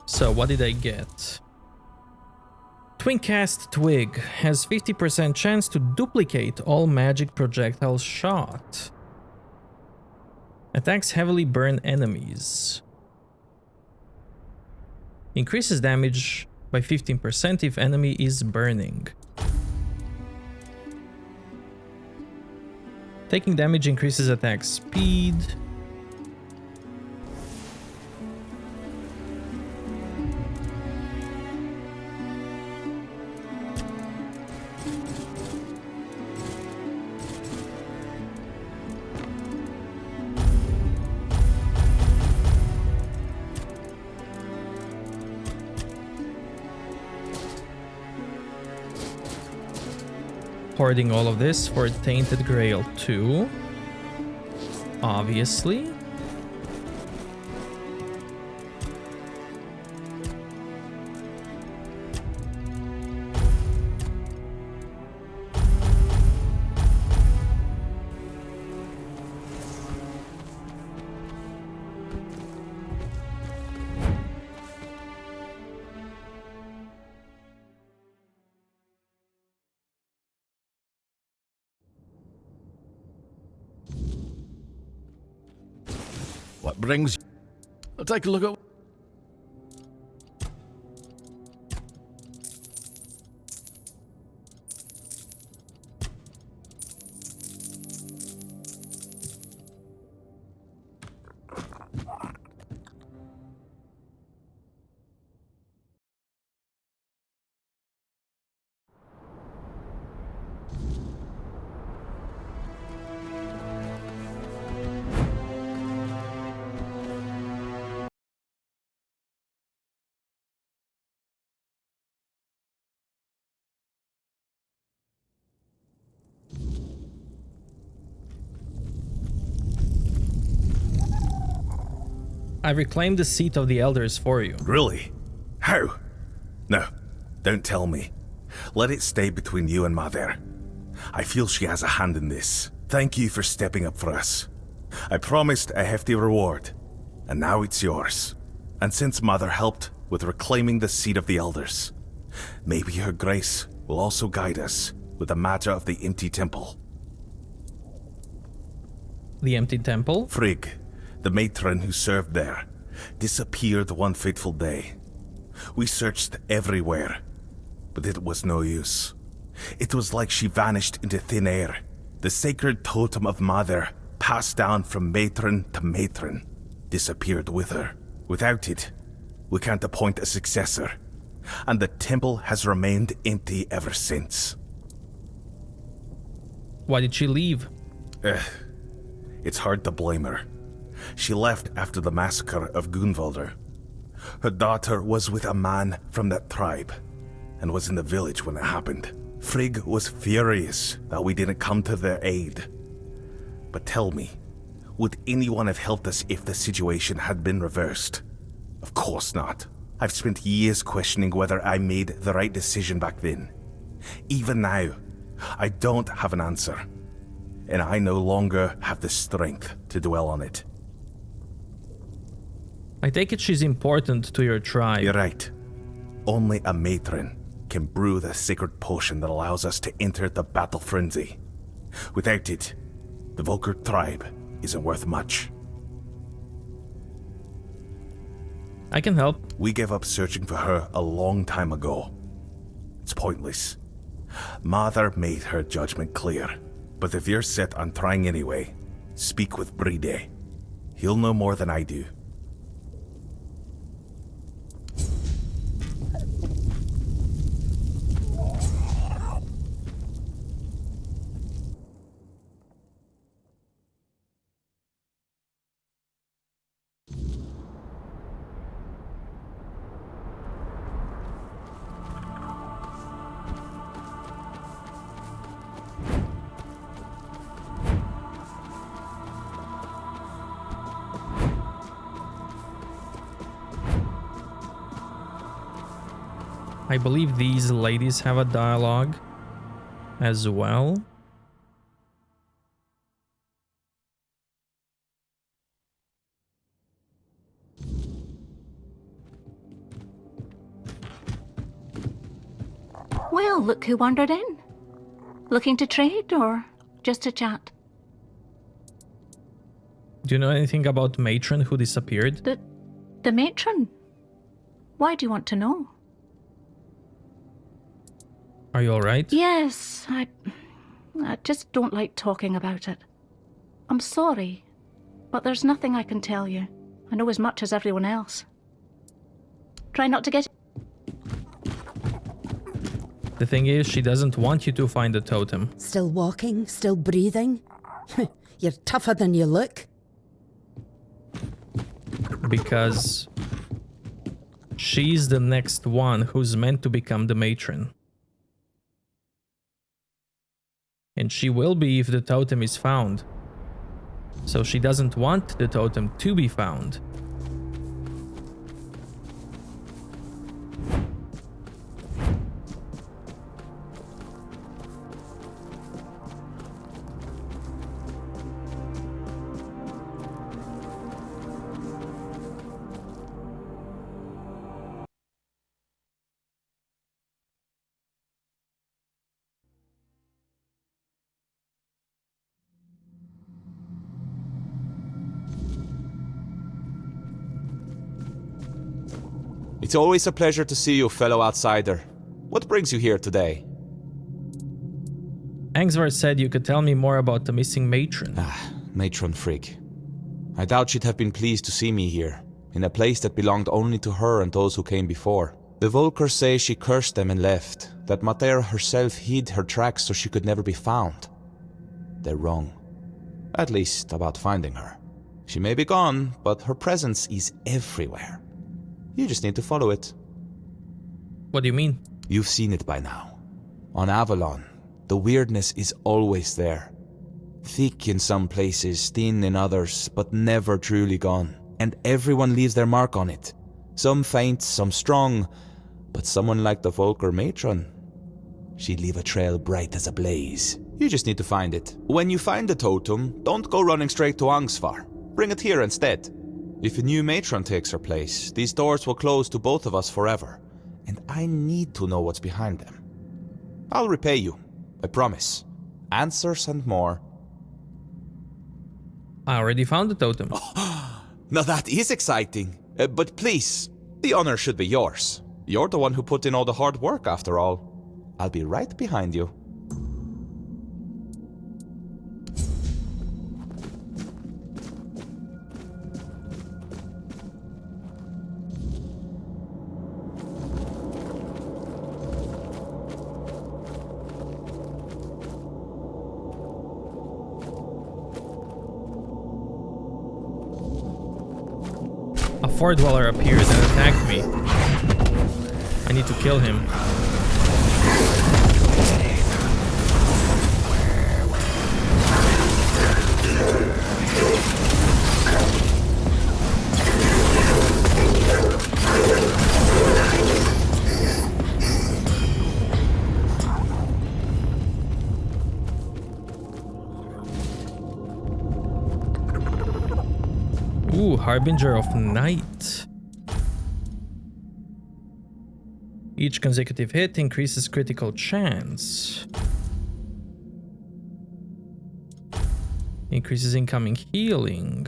So what did I get? Twincast Twig has 50% chance to duplicate all magic projectiles shot. Attacks heavily burn enemies. Increases damage by 15% if enemy is burning. Taking damage increases attack speed. Hoarding all of this for Tainted Grail 2. Obviously. What brings you? I'll take a look at... I reclaimed the seat of the elders for you. Really? How? No, don't tell me. Let it stay between you and Mother. I feel she has a hand in this. Thank you for stepping up for us. I promised a hefty reward, and now it's yours. And since Mother helped with reclaiming the seat of the elders, maybe her grace will also guide us with the matter of the empty temple. The empty temple? Frigg, the matron who served there, disappeared one fateful day. We searched everywhere, but it was no use. It was like she vanished into thin air. The sacred totem of Mother, passed down from matron to matron, disappeared with her. Without it, we can't appoint a successor, and the temple has remained empty ever since. Why did she leave? It's hard to blame her. She left after the massacre of Gunvalder. Her daughter was with a man from that tribe, and was in the village when it happened. Frigg was furious that we didn't come to their aid. But tell me, would anyone have helped us if the situation had been reversed? Of course not. I've spent years questioning whether I made the right decision back then. Even now, I don't have an answer, and I no longer have the strength to dwell on it. I take it she's important to your tribe. You're right. Only a matron can brew the sacred potion that allows us to enter the battle frenzy. Without it, the Volker tribe isn't worth much. I can help. We gave up searching for her a long time ago. It's pointless. Mother made her judgment clear. But if you're set on trying anyway, speak with Bride. He'll know more than I do. I believe these ladies have a dialogue as well. Well, look who wandered in. Looking to trade or just to chat? Do you know anything about Matron who disappeared? The matron? Why do you want to know? Are you alright? Yes, I just don't like talking about it. I'm sorry, but there's nothing I can tell you. I know as much as everyone else. Try not to get... The thing is, she doesn't want you to find the totem. Still walking, still breathing. You're tougher than you look. Because she's the next one who's meant to become the matron. And she will be if the totem is found. So she doesn't want the totem to be found. It's always a pleasure to see you, fellow outsider. What brings you here today? Angsvar said you could tell me more about the missing matron. Matron Frigg. I doubt she'd have been pleased to see me here, in a place that belonged only to her and those who came before. The Volkers say she cursed them and left, that Mater herself hid her tracks so she could never be found. They're wrong. At least about finding her. She may be gone, but her presence is everywhere. You just need to follow it. What do you mean? You've seen it by now. On Avalon, the weirdness is always there. Thick in some places, thin in others, but never truly gone. and everyone leaves their mark on it. Some faint, some strong, but someone like the Volker matron, she'd leave a trail bright as a blaze. You just need to find it. When you find the totem, don't go running straight to Angsvar. Bring it here instead. If a new matron takes her place, these doors will close to both of us forever, and I need to know what's behind them. I'll repay you, I promise. Answers and more. I already found the totem. Now that is exciting. But please, the honor should be yours. You're the one who put in all the hard work after all. I'll be right behind you. A Fort Dweller appeared and attacked me. I need to kill him. Ooh, Harbinger of Night. Each consecutive hit increases critical chance. Increases incoming healing.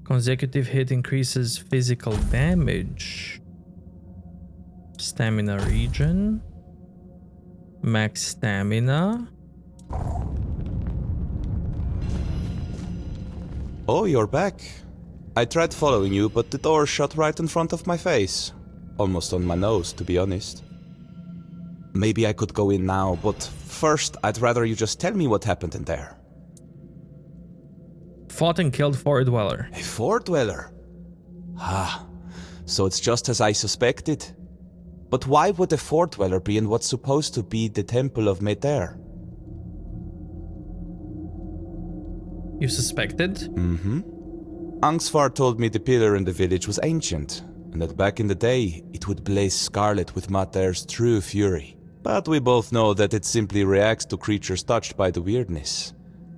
Consecutive hit increases physical damage. Stamina regen. Max stamina. Oh, you're back. I tried following you, but the door shut right in front of my face. Almost on my nose, to be honest. Maybe I could go in now, but first I'd rather you just tell me what happened in there. Fought and killed Fort Dweller. A Fort Dweller? Ah, so it's just as I suspected. But why would a Fort Dweller be in what's supposed to be the Temple of Meter? You suspected? Mm-hmm. Angsvar told me the pillar in the village was ancient, and that back in the day it would blaze scarlet with Mater's true fury. But we both know that it simply reacts to creatures touched by the weirdness,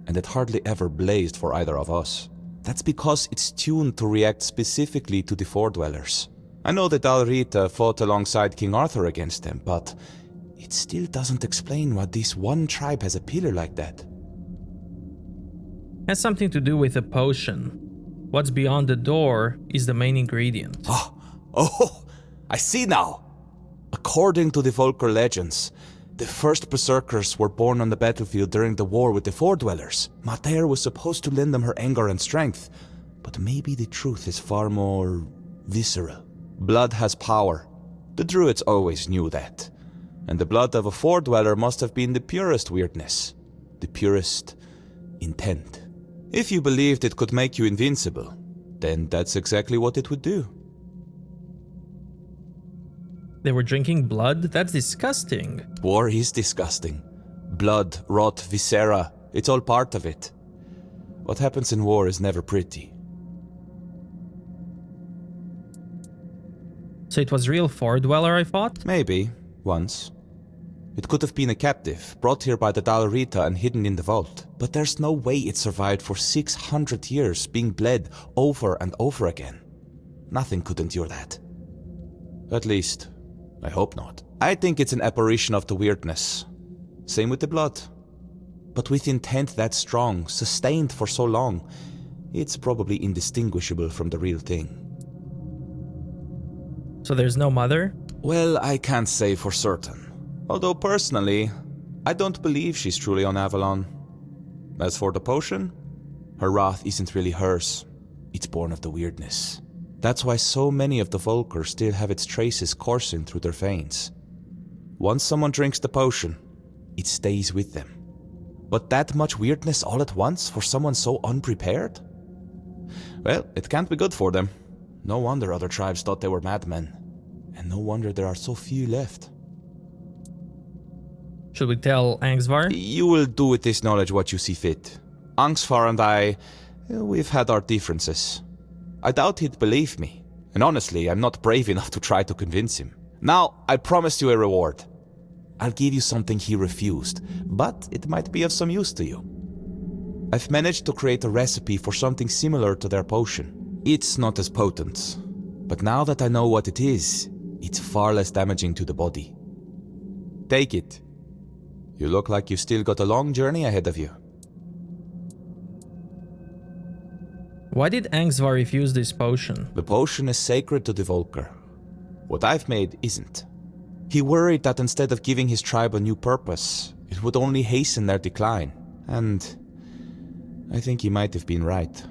and it hardly ever blazed for either of us. That's because it's tuned to react specifically to the Fort Dwellers. I know that Alrita fought alongside King Arthur against them, but it still doesn't explain why this one tribe has a pillar like that. Has something to do with a potion. What's beyond the door is the main ingredient. Oh, I see now. According to the Volker legends, the first berserkers were born on the battlefield during the war with the Fort Dwellers. Mater was supposed to lend them her anger and strength, but maybe the truth is far more visceral. Blood has power. The Druids always knew that. And the blood of a Fort Dweller must have been the purest weirdness, the purest intent. If you believed it could make you invincible, then that's exactly what it would do. They were drinking blood? That's disgusting. War is disgusting. Blood, rot, viscera, it's all part of it. What happens in war is never pretty. So it was real Fort Dweller I fought? Maybe, once. It could have been a captive, brought here by the Dalrita and hidden in the vault. But there's no way it survived for 600 years, being bled over and over again. Nothing could endure that. At least, I hope not. I think it's an apparition of the weirdness. Same with the blood. But with intent that strong, sustained for so long, it's probably indistinguishable from the real thing. So there's no mother? Well, I can't say for certain. Although personally, I don't believe she's truly on Avalon. As for the potion, her wrath isn't really hers. It's born of the weirdness. That's why so many of the Volker still have its traces coursing through their veins. Once someone drinks the potion, it stays with them. But that much weirdness all at once for someone so unprepared? Well, it can't be good for them. No wonder other tribes thought they were madmen. And no wonder there are so few left. Should we tell Angsvar? You will do with this knowledge what you see fit. Angsvar and I, we've had our differences. I doubt he'd believe me. And honestly, I'm not brave enough to try to convince him. Now, I promised you a reward. I'll give you something he refused, but it might be of some use to you. I've managed to create a recipe for something similar to their potion. It's not as potent, but now that I know what it is, it's far less damaging to the body. Take it. You look like you've still got a long journey ahead of you. Why did Angsvar refuse this potion? The potion is sacred to the Volker. What I've made isn't. He worried that instead of giving his tribe a new purpose, it would only hasten their decline. And I think he might have been right.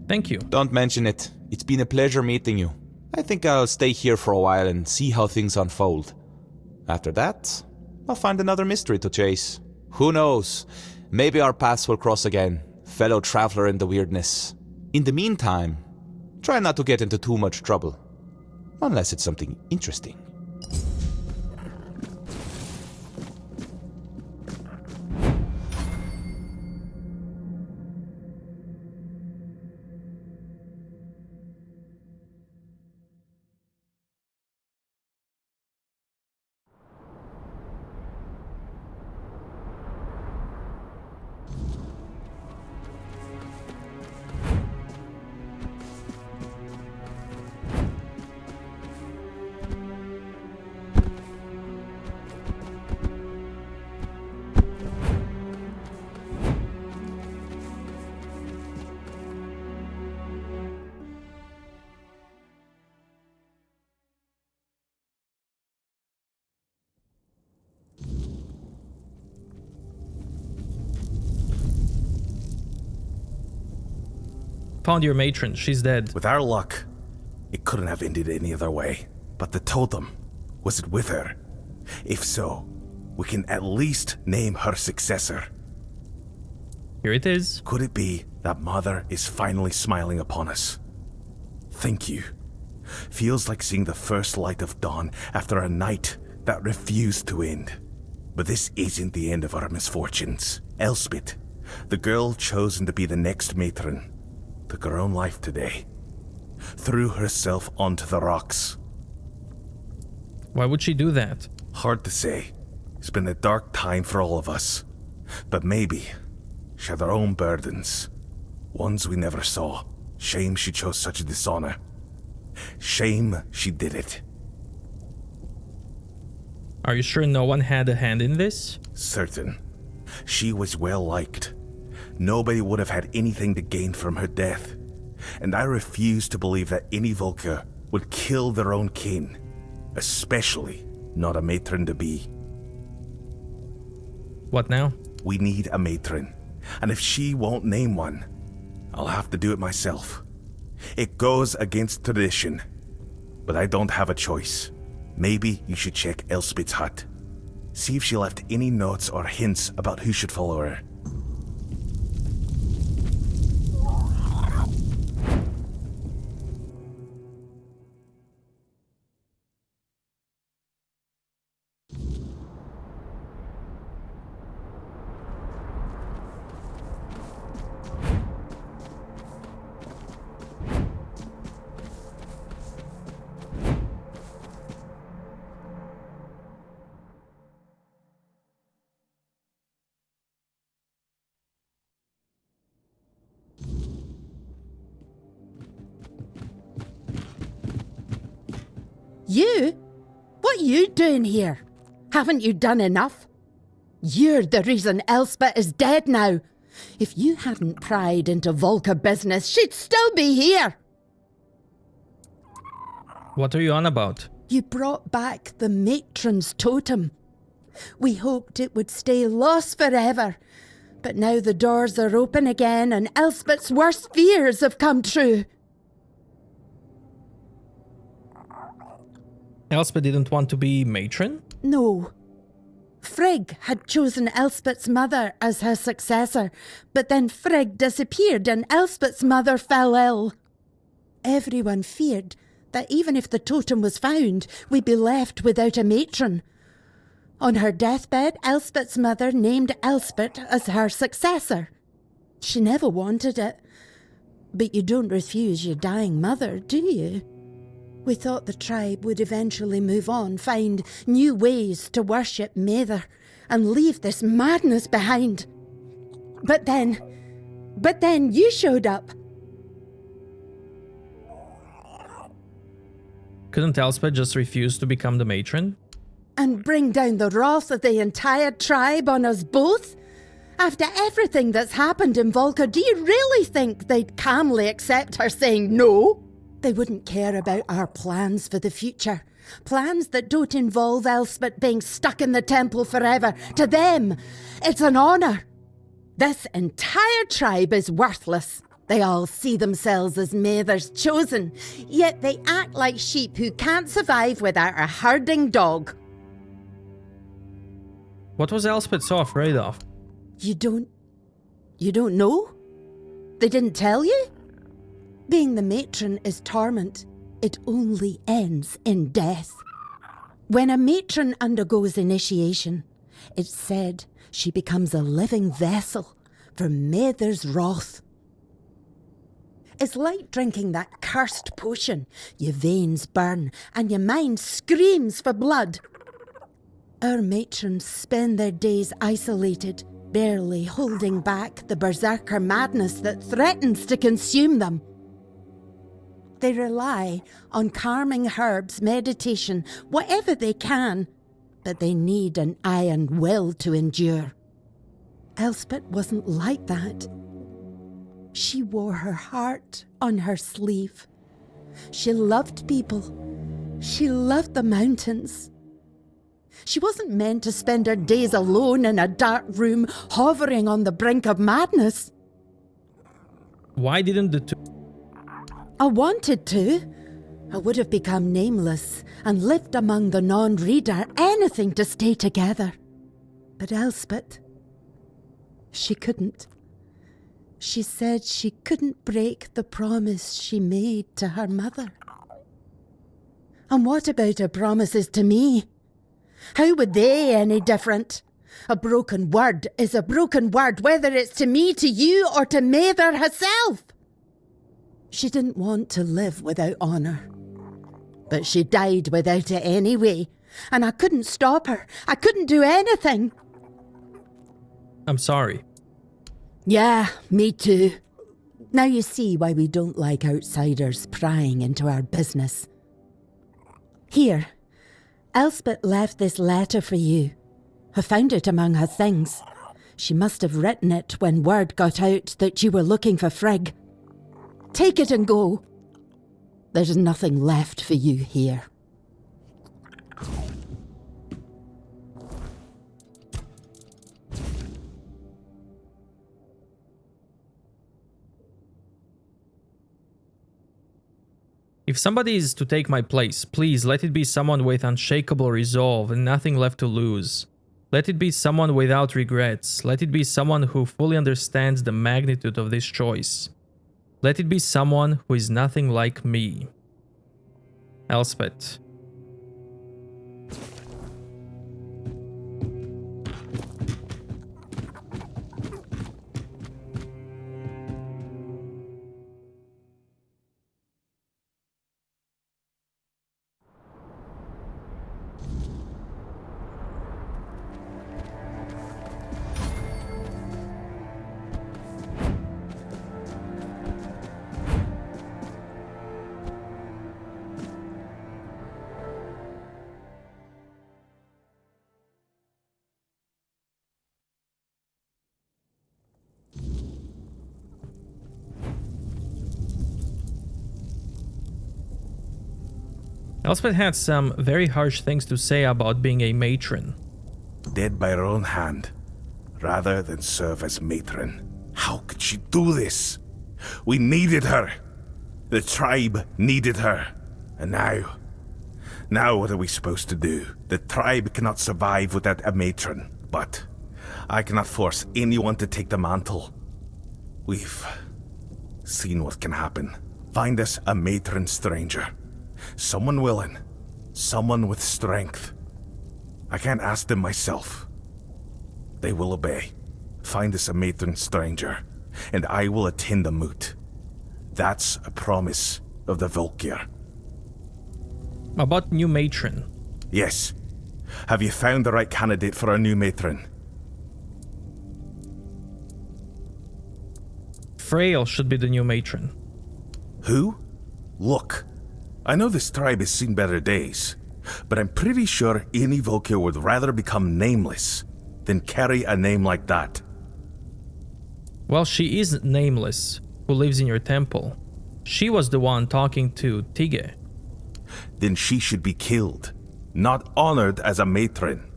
Thank you. Don't mention it. It's been a pleasure meeting you. I think I'll stay here for a while and see how things unfold. After that, I'll find another mystery to chase. Who knows? Maybe our paths will cross again, fellow traveler in the weirdness. In the meantime, try not to get into too much trouble. Unless it's something interesting. Found your matron. She's dead. With our luck, it couldn't have ended any other way. But the totem, was it with her? If so, we can at least name her successor. Here it is. Could it be that Mother is finally smiling upon us? Thank you. Feels like seeing the first light of dawn after a night that refused to end. But this isn't the end of our misfortunes. Elspeth, the girl chosen to be the next matron, took her own life today. Threw herself onto the rocks. Why would she do that? Hard to say. It's been a dark time for all of us. But maybe she had her own burdens. Ones we never saw. Shame she chose such a dishonor. Shame she did it. Are you sure no one had a hand in this? Certain. She was well liked. Nobody would have had anything to gain from her death. And I refuse to believe that any Volker would kill their own kin. Especially not a matron-to-be. What now? We need a matron. And if she won't name one, I'll have to do it myself. It goes against tradition. But I don't have a choice. Maybe you should check Elspeth's hut. See if she left any notes or hints about who should follow her. You? What you doing here? Haven't you done enough? You're the reason Elspeth is dead now. If you hadn't pried into Volker business, she'd still be here. What are you on about? You brought back the matron's totem. We hoped it would stay lost forever. But now the doors are open again and Elspeth's worst fears have come true. Elspeth didn't want to be matron? No. Frigg had chosen Elspeth's mother as her successor, but then Frigg disappeared and Elspeth's mother fell ill. Everyone feared that even if the totem was found, we'd be left without a matron. On her deathbed, Elspeth's mother named Elspeth as her successor. She never wanted it, But you don't refuse your dying mother, do you? We thought the tribe would eventually move on, find new ways to worship Mather, and leave this madness behind. But then you showed up. Couldn't Elspeth just refuse to become the matron? And bring down the wrath of the entire tribe on us both? After everything that's happened in Volca, do you really think they'd calmly accept her saying no? They wouldn't care about our plans for the future. Plans that don't involve Elspeth being stuck in the temple forever. To them, it's an honour. This entire tribe is worthless. They all see themselves as Mather's chosen, yet they act like sheep who can't survive without a herding dog. What was Elspeth so afraid of? You don't know? They didn't tell you? Being the matron is torment. It only ends in death. When a matron undergoes initiation, it's said she becomes a living vessel for Mather's wrath. It's like drinking that cursed potion. Your veins burn and your mind screams for blood. Our matrons spend their days isolated, barely holding back the berserker madness that threatens to consume them. They rely on calming herbs, meditation, whatever they can, but they need an iron will to endure. Elspeth wasn't like that. She wore her heart on her sleeve. She loved people. She loved the mountains. She wasn't meant to spend her days alone in a dark room, hovering on the brink of madness. Why didn't the two... I wanted to. I would have become nameless and lived among the non-reader, anything to stay together. But Elspeth, she couldn't. She said she couldn't break the promise she made to her mother. And what about her promises to me? How would they any different? A broken word is a broken word, whether it's to me, to you, or to Mather herself. She didn't want to live without honour. But she died without it anyway, and I couldn't stop her. I couldn't do anything. I'm sorry. Yeah, me too. Now you see why we don't like outsiders prying into our business. Here, Elspeth left this letter for you. I found it among her things. She must have written it when word got out that you were looking for Frigg. Take it and go. There's nothing left for you here. If somebody is to take my place, please let it be someone with unshakable resolve and nothing left to lose. Let it be someone without regrets. Let it be someone who fully understands the magnitude of this choice. Let it be someone who is nothing like me. Elspeth. Elspeth had some very harsh things to say about being a matron. Dead by her own hand, rather than serve as matron. How could she do this? We needed her. The tribe needed her. And now what are we supposed to do? The tribe cannot survive without a matron, but I cannot force anyone to take the mantle. We've seen what can happen. Find us a matron stranger. Someone willing. Someone with strength. I can't ask them myself. They will obey. Find us a matron stranger, and I will attend the moot. That's a promise of the Volkir. About new matron. Yes. Have you found the right candidate for our new matron? Frail should be the new matron. Who? Look, I know this tribe has seen better days, but I'm pretty sure any Volkir would rather become nameless than carry a name like that. Well, she is nameless, who lives in your temple. She was the one talking to Tige. Then she should be killed, not honored as a matron.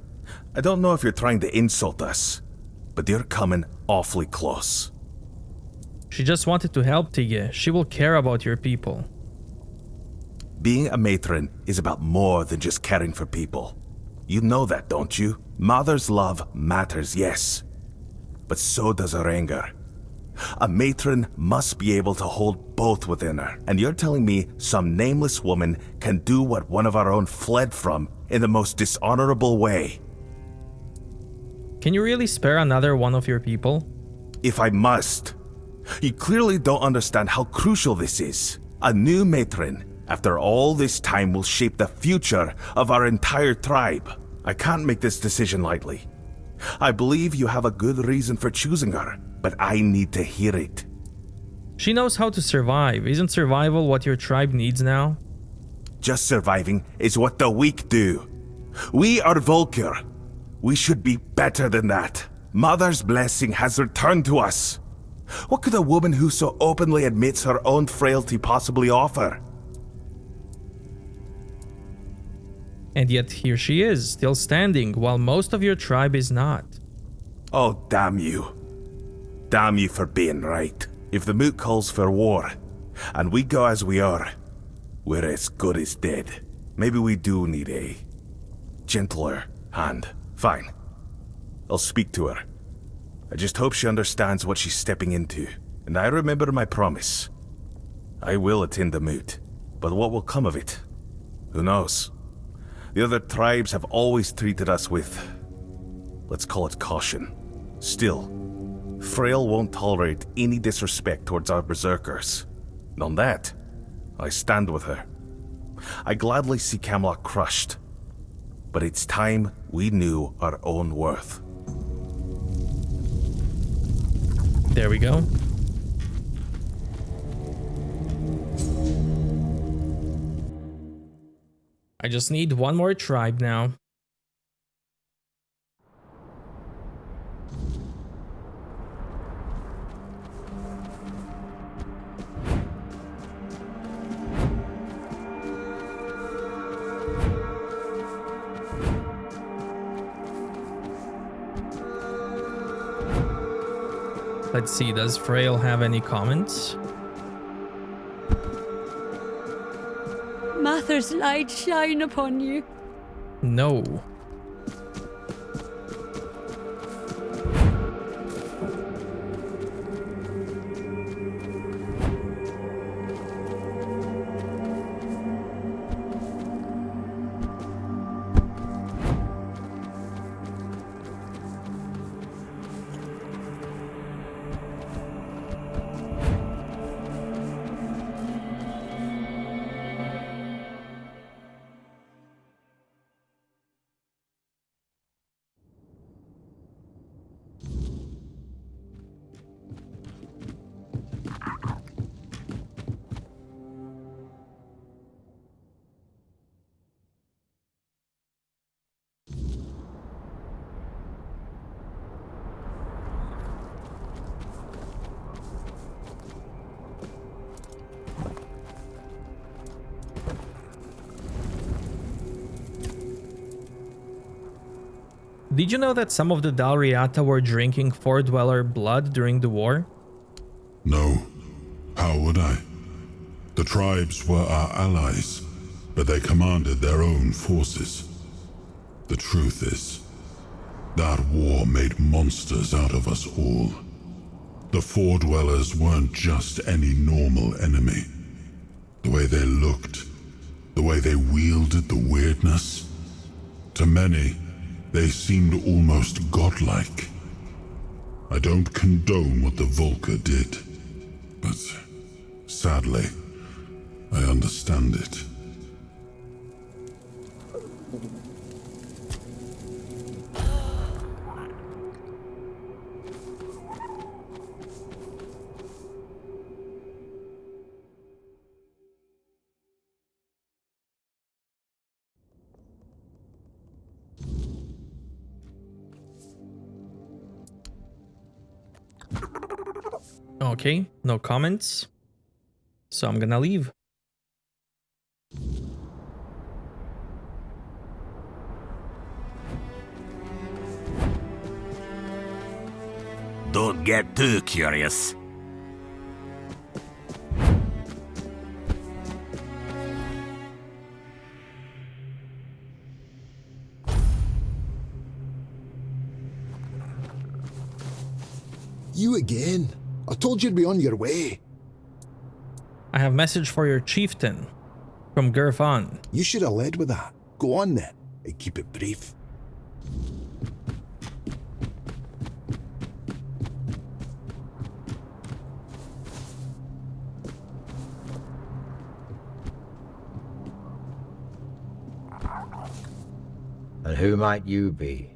I don't know if you're trying to insult us, but you're coming awfully close. She just wanted to help Tige. She will care about your people. Being a matron is about more than just caring for people. You know that, don't you? Mother's love matters, yes, but so does her anger. A matron must be able to hold both within her, and you're telling me some nameless woman can do what one of our own fled from in the most dishonorable way? Can you really spare another one of your people? If I must. You clearly don't understand how crucial this is. A new matron, after all this time, will shape the future of our entire tribe. I can't make this decision lightly. I believe you have a good reason for choosing her, but I need to hear it. She knows how to survive. Isn't survival what your tribe needs now? Just surviving is what the weak do. We are Volkir. We should be better than that. Mother's blessing has returned to us. What could a woman who so openly admits her own frailty possibly offer? And yet here she is, still standing, while most of your tribe is not. Oh, damn you. Damn you for being right. If the moot calls for war, and we go as we are, we're as good as dead. Maybe we do need a gentler hand. Fine. I'll speak to her. I just hope she understands what she's stepping into. And I remember my promise. I will attend the moot. But what will come of it? Who knows? The other tribes have always treated us with, let's call it caution. Still, Frail won't tolerate any disrespect towards our berserkers. And on that, I stand with her. I gladly see Camelot crushed. But it's time we knew our own worth. There we go. I just need one more tribe now. Let's see, does Frail have any comments? Mather's light shine upon you. No. Did you know that some of the Dalriata were drinking Four Dweller blood during the war? No. How would I? The tribes were our allies, but they commanded their own forces. The truth is, that war made monsters out of us all. The Four Dwellers weren't just any normal enemy. The way they looked, the way they wielded the weirdness. To many, they seemed almost godlike. I don't condone what the Volker did, but Sadly, I understand it. Okay, no comments. So I'm gonna leave. Don't get too curious. You again? I told you to be on your way. I have message for your chieftain from Gerfan. You should have led with that. Go on then, and keep it brief. And who might you be?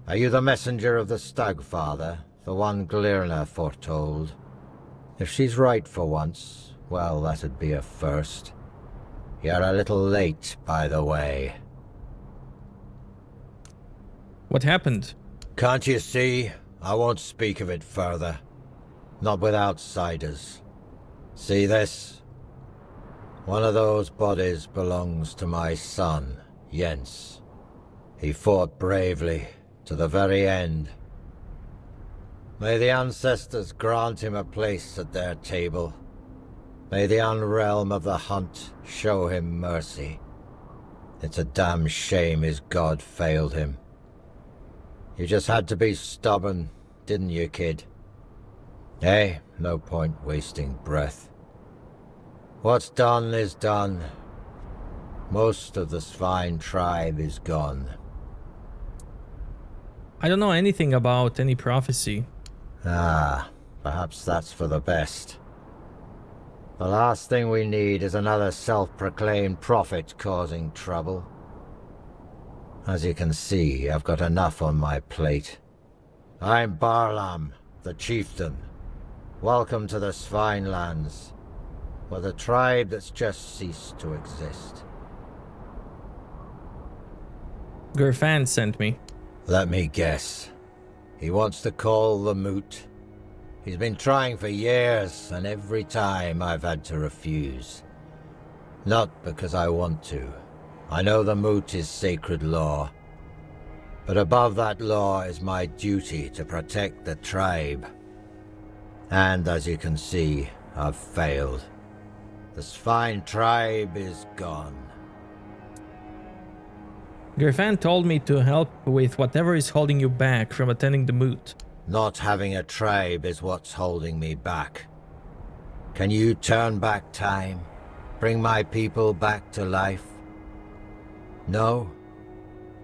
Are you the messenger of the Stagfather, the one Glirna foretold? If she's right for once, well, that'd be a first. You're a little late, by the way. What happened? Can't you see? I won't speak of it further. Not with outsiders. See this? One of those bodies belongs to my son, Jens. He fought bravely, to the very end. May the ancestors grant him a place at their table. May the unrealm of the hunt show him mercy. It's a damn shame his god failed him. You just had to be stubborn, didn't you, kid? Hey, no point wasting breath. What's done is done. Most of the Svine tribe is gone. I don't know anything about any prophecy. Ah, perhaps that's for the best. The last thing we need is another self-proclaimed prophet causing trouble. As you can see, I've got enough on my plate. I'm Barlam, the chieftain. Welcome to the Svinelands, with a tribe that's just ceased to exist. Gerfan sent me. Let me guess. He wants to call the moot. He's been trying for years, and every time I've had to refuse. Not because I want to. I know the moot is sacred law. But above that law is my duty to protect the tribe. And as you can see, I've failed. The Svine tribe is gone. Gerfan told me to help with whatever is holding you back from attending the moot. Not having a tribe is what's holding me back. Can you turn back time? Bring my people back to life? No?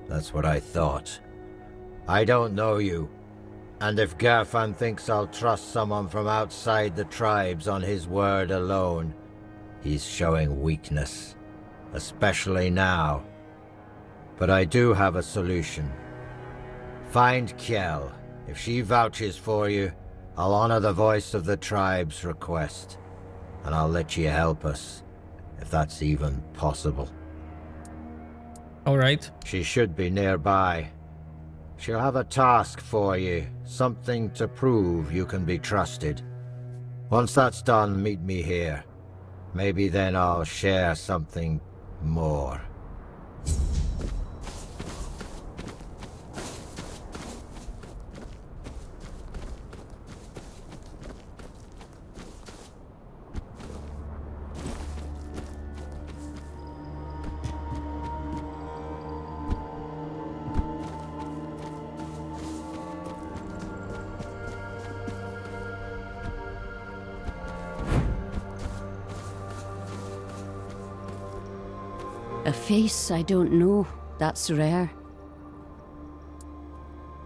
That's what I thought. I don't know you. And if Gerfan thinks I'll trust someone from outside the tribes on his word alone, he's showing weakness. Especially now. But I do have a solution. Find Kjell. If she vouches for you, I'll honor the voice of the tribe's request. And I'll let you help us, if that's even possible. Alright. She should be nearby. She'll have a task for you, something to prove you can be trusted. Once that's done, meet me here. Maybe then I'll share something more. A face I don't know. That's rare.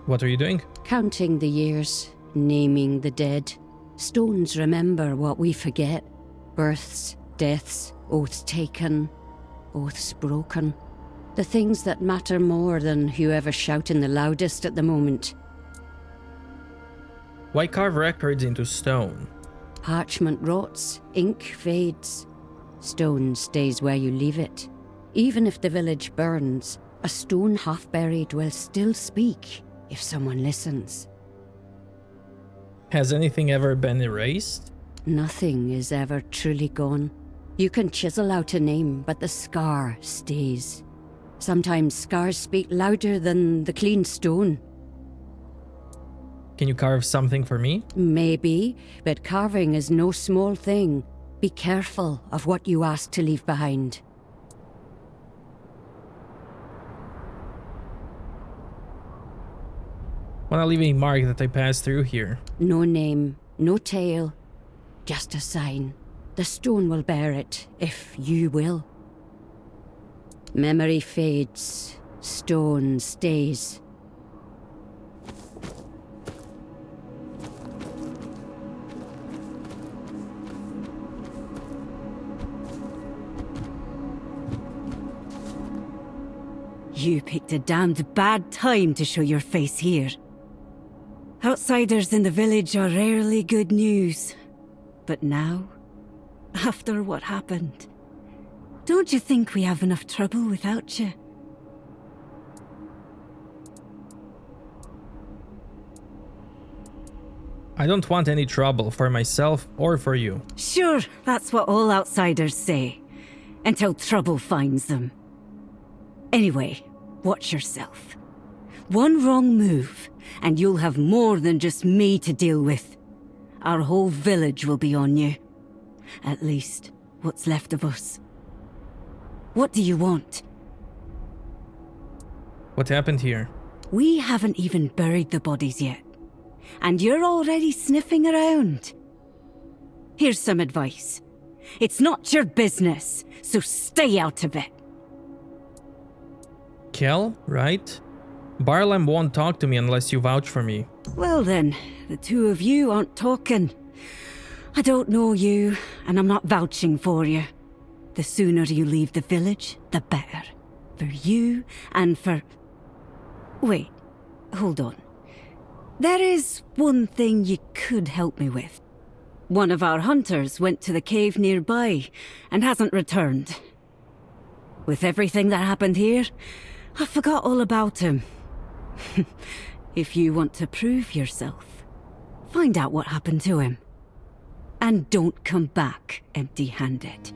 What are you doing? Counting the years, naming the dead. Stones remember what we forget. Births, deaths, oaths taken, oaths broken. The things that matter more than whoever's shouting the loudest at the moment. Why carve records into stone? Parchment rots, ink fades. Stone stays where you leave it. Even if the village burns, a stone half buried will still speak if someone listens. Has anything ever been erased? Nothing is ever truly gone. You can chisel out a name, but the scar stays. Sometimes scars speak louder than the clean stone. Can you carve something for me? Maybe, but carving is no small thing. Be careful of what you ask to leave behind. Wanna leave a mark that I passed through here? No name, no tale, just a sign. The stone will bear it, if you will. Memory fades, stone stays. You picked a damned bad time to show your face here. Outsiders in the village are rarely good news. But now, after what happened, don't you think we have enough trouble without you? I don't want any trouble for myself or for you. Sure, that's what all outsiders say. Until trouble finds them. Anyway, watch yourself. One wrong move, and you'll have more than just me to deal with. Our whole village will be on you. At least, what's left of us. What do you want? What happened here? We haven't even buried the bodies yet. And you're already sniffing around. Here's some advice. It's not your business, so stay out of it. Kel, right? Barlam won't talk to me unless you vouch for me. Well then, the two of you aren't talking. I don't know you, and I'm not vouching for you. The sooner you leave the village, the better. For you, and for... Wait, hold on. There is one thing you could help me with. One of our hunters went to the cave nearby, and hasn't returned. With everything that happened here, I forgot all about him. If you want to prove yourself, find out what happened to him. And don't come back empty-handed.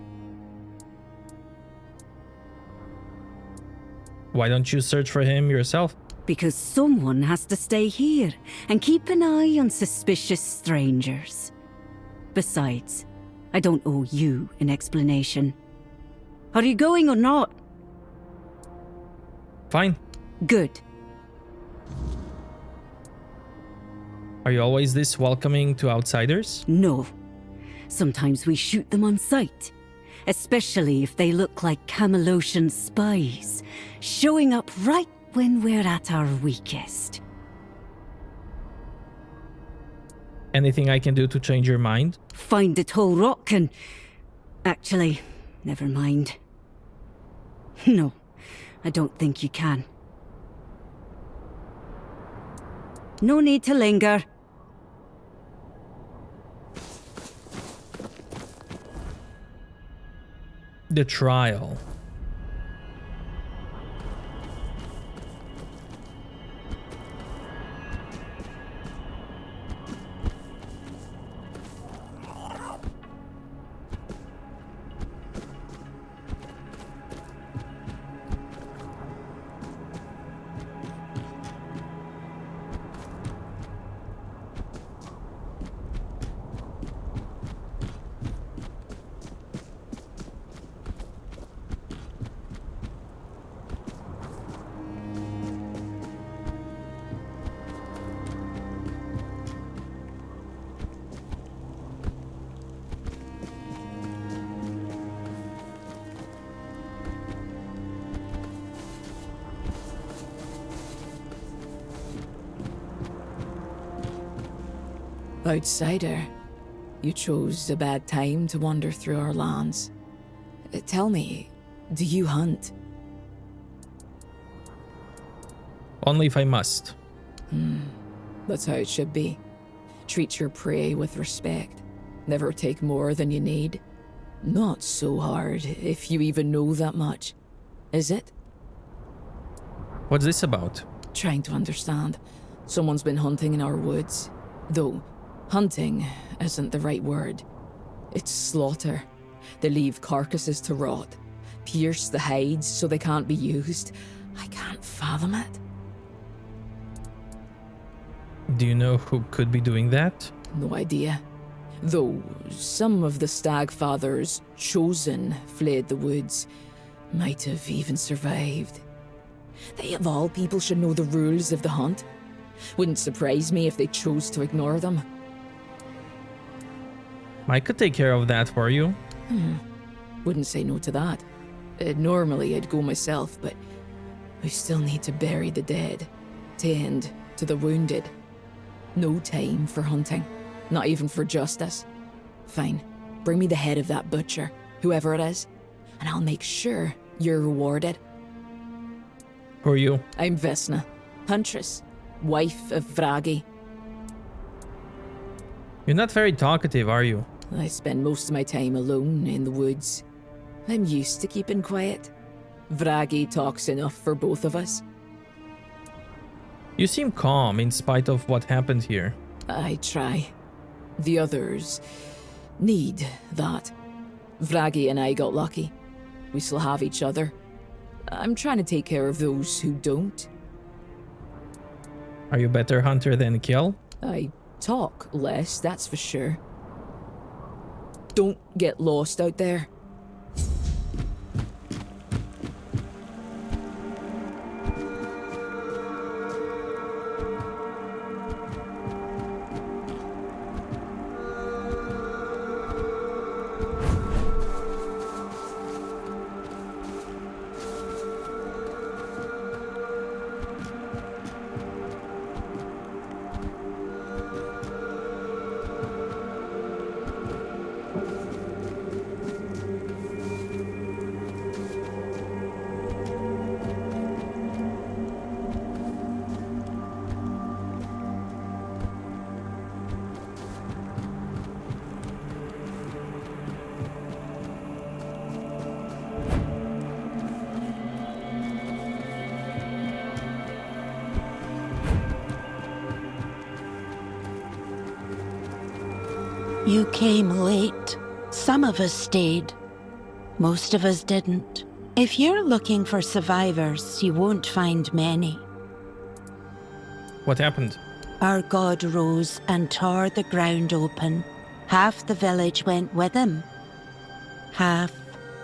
Why don't you search for him yourself? Because someone has to stay here and keep an eye on suspicious strangers. Besides, I don't owe you an explanation. Are you going or not? Fine. Good. Are you always this welcoming to outsiders? No. Sometimes we shoot them on sight. Especially if they look like Camelosian spies, showing up right when we're at our weakest. Anything I can do to change your mind? Find a tall rock and... Actually, never mind. No, I don't think you can. No need to linger. The trial. Outsider, You chose a bad time to wander through our lands. Tell me, do you hunt? Only if I must. That's how it should be. Treat your prey with respect. Never take more than you need. Not so hard, if you even know that much. Is it? What's this about? Trying to understand. Someone's been hunting in our woods. Though, hunting isn't the right word. It's slaughter. They leave carcasses to rot, pierce the hides so they can't be used. I can't fathom it. Do you know who could be doing that? No idea. Though some of the stag fathers chosen fled the woods, might have even survived. They of all people should know the rules of the hunt. Wouldn't surprise me if they chose to ignore them. I could take care of that for you. Wouldn't say no to that. Normally I'd go myself, but we still need to bury the dead, tend to the wounded. No time for hunting, not even for justice. Fine, bring me the head of that butcher, whoever it is, and I'll make sure you're rewarded. Who are you? I'm Vesna, huntress, wife of Vragi. You're not very talkative, are you? I spend most of my time alone in the woods. I'm used to keeping quiet. Vragi talks enough for both of us. You seem calm in spite of what happened here. I try. The others need that. Vragi and I got lucky. We still have each other. I'm trying to take care of those who don't. Are you a better hunter than Kjell? I talk less, that's for sure. Don't get lost out there. You came late. Some of us stayed. Most of us didn't. If you're looking for survivors, you won't find many. What happened? Our god rose and tore the ground open. Half the village went with him. Half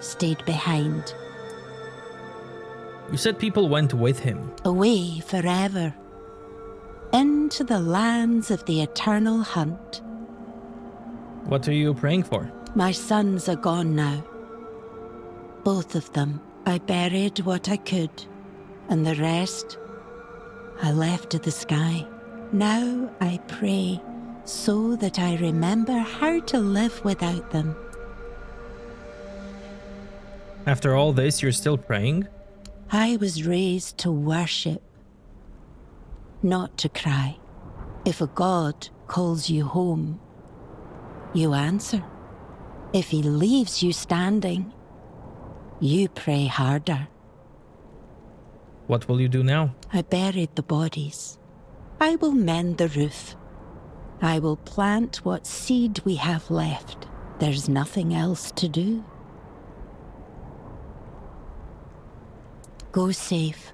stayed behind. You said people went with him. Away forever. Into the lands of the eternal hunt. What are you praying for? My sons are gone now. Both of them. I buried what I could, and the rest I left to the sky. Now I pray so that I remember how to live without them. After all this, you're still praying? I was raised to worship, not to cry. If a god calls you home, you answer. If he leaves you standing, you pray harder. What will you do now? I buried the bodies. I will mend the roof. I will plant what seed we have left. There's nothing else to do. Go safe.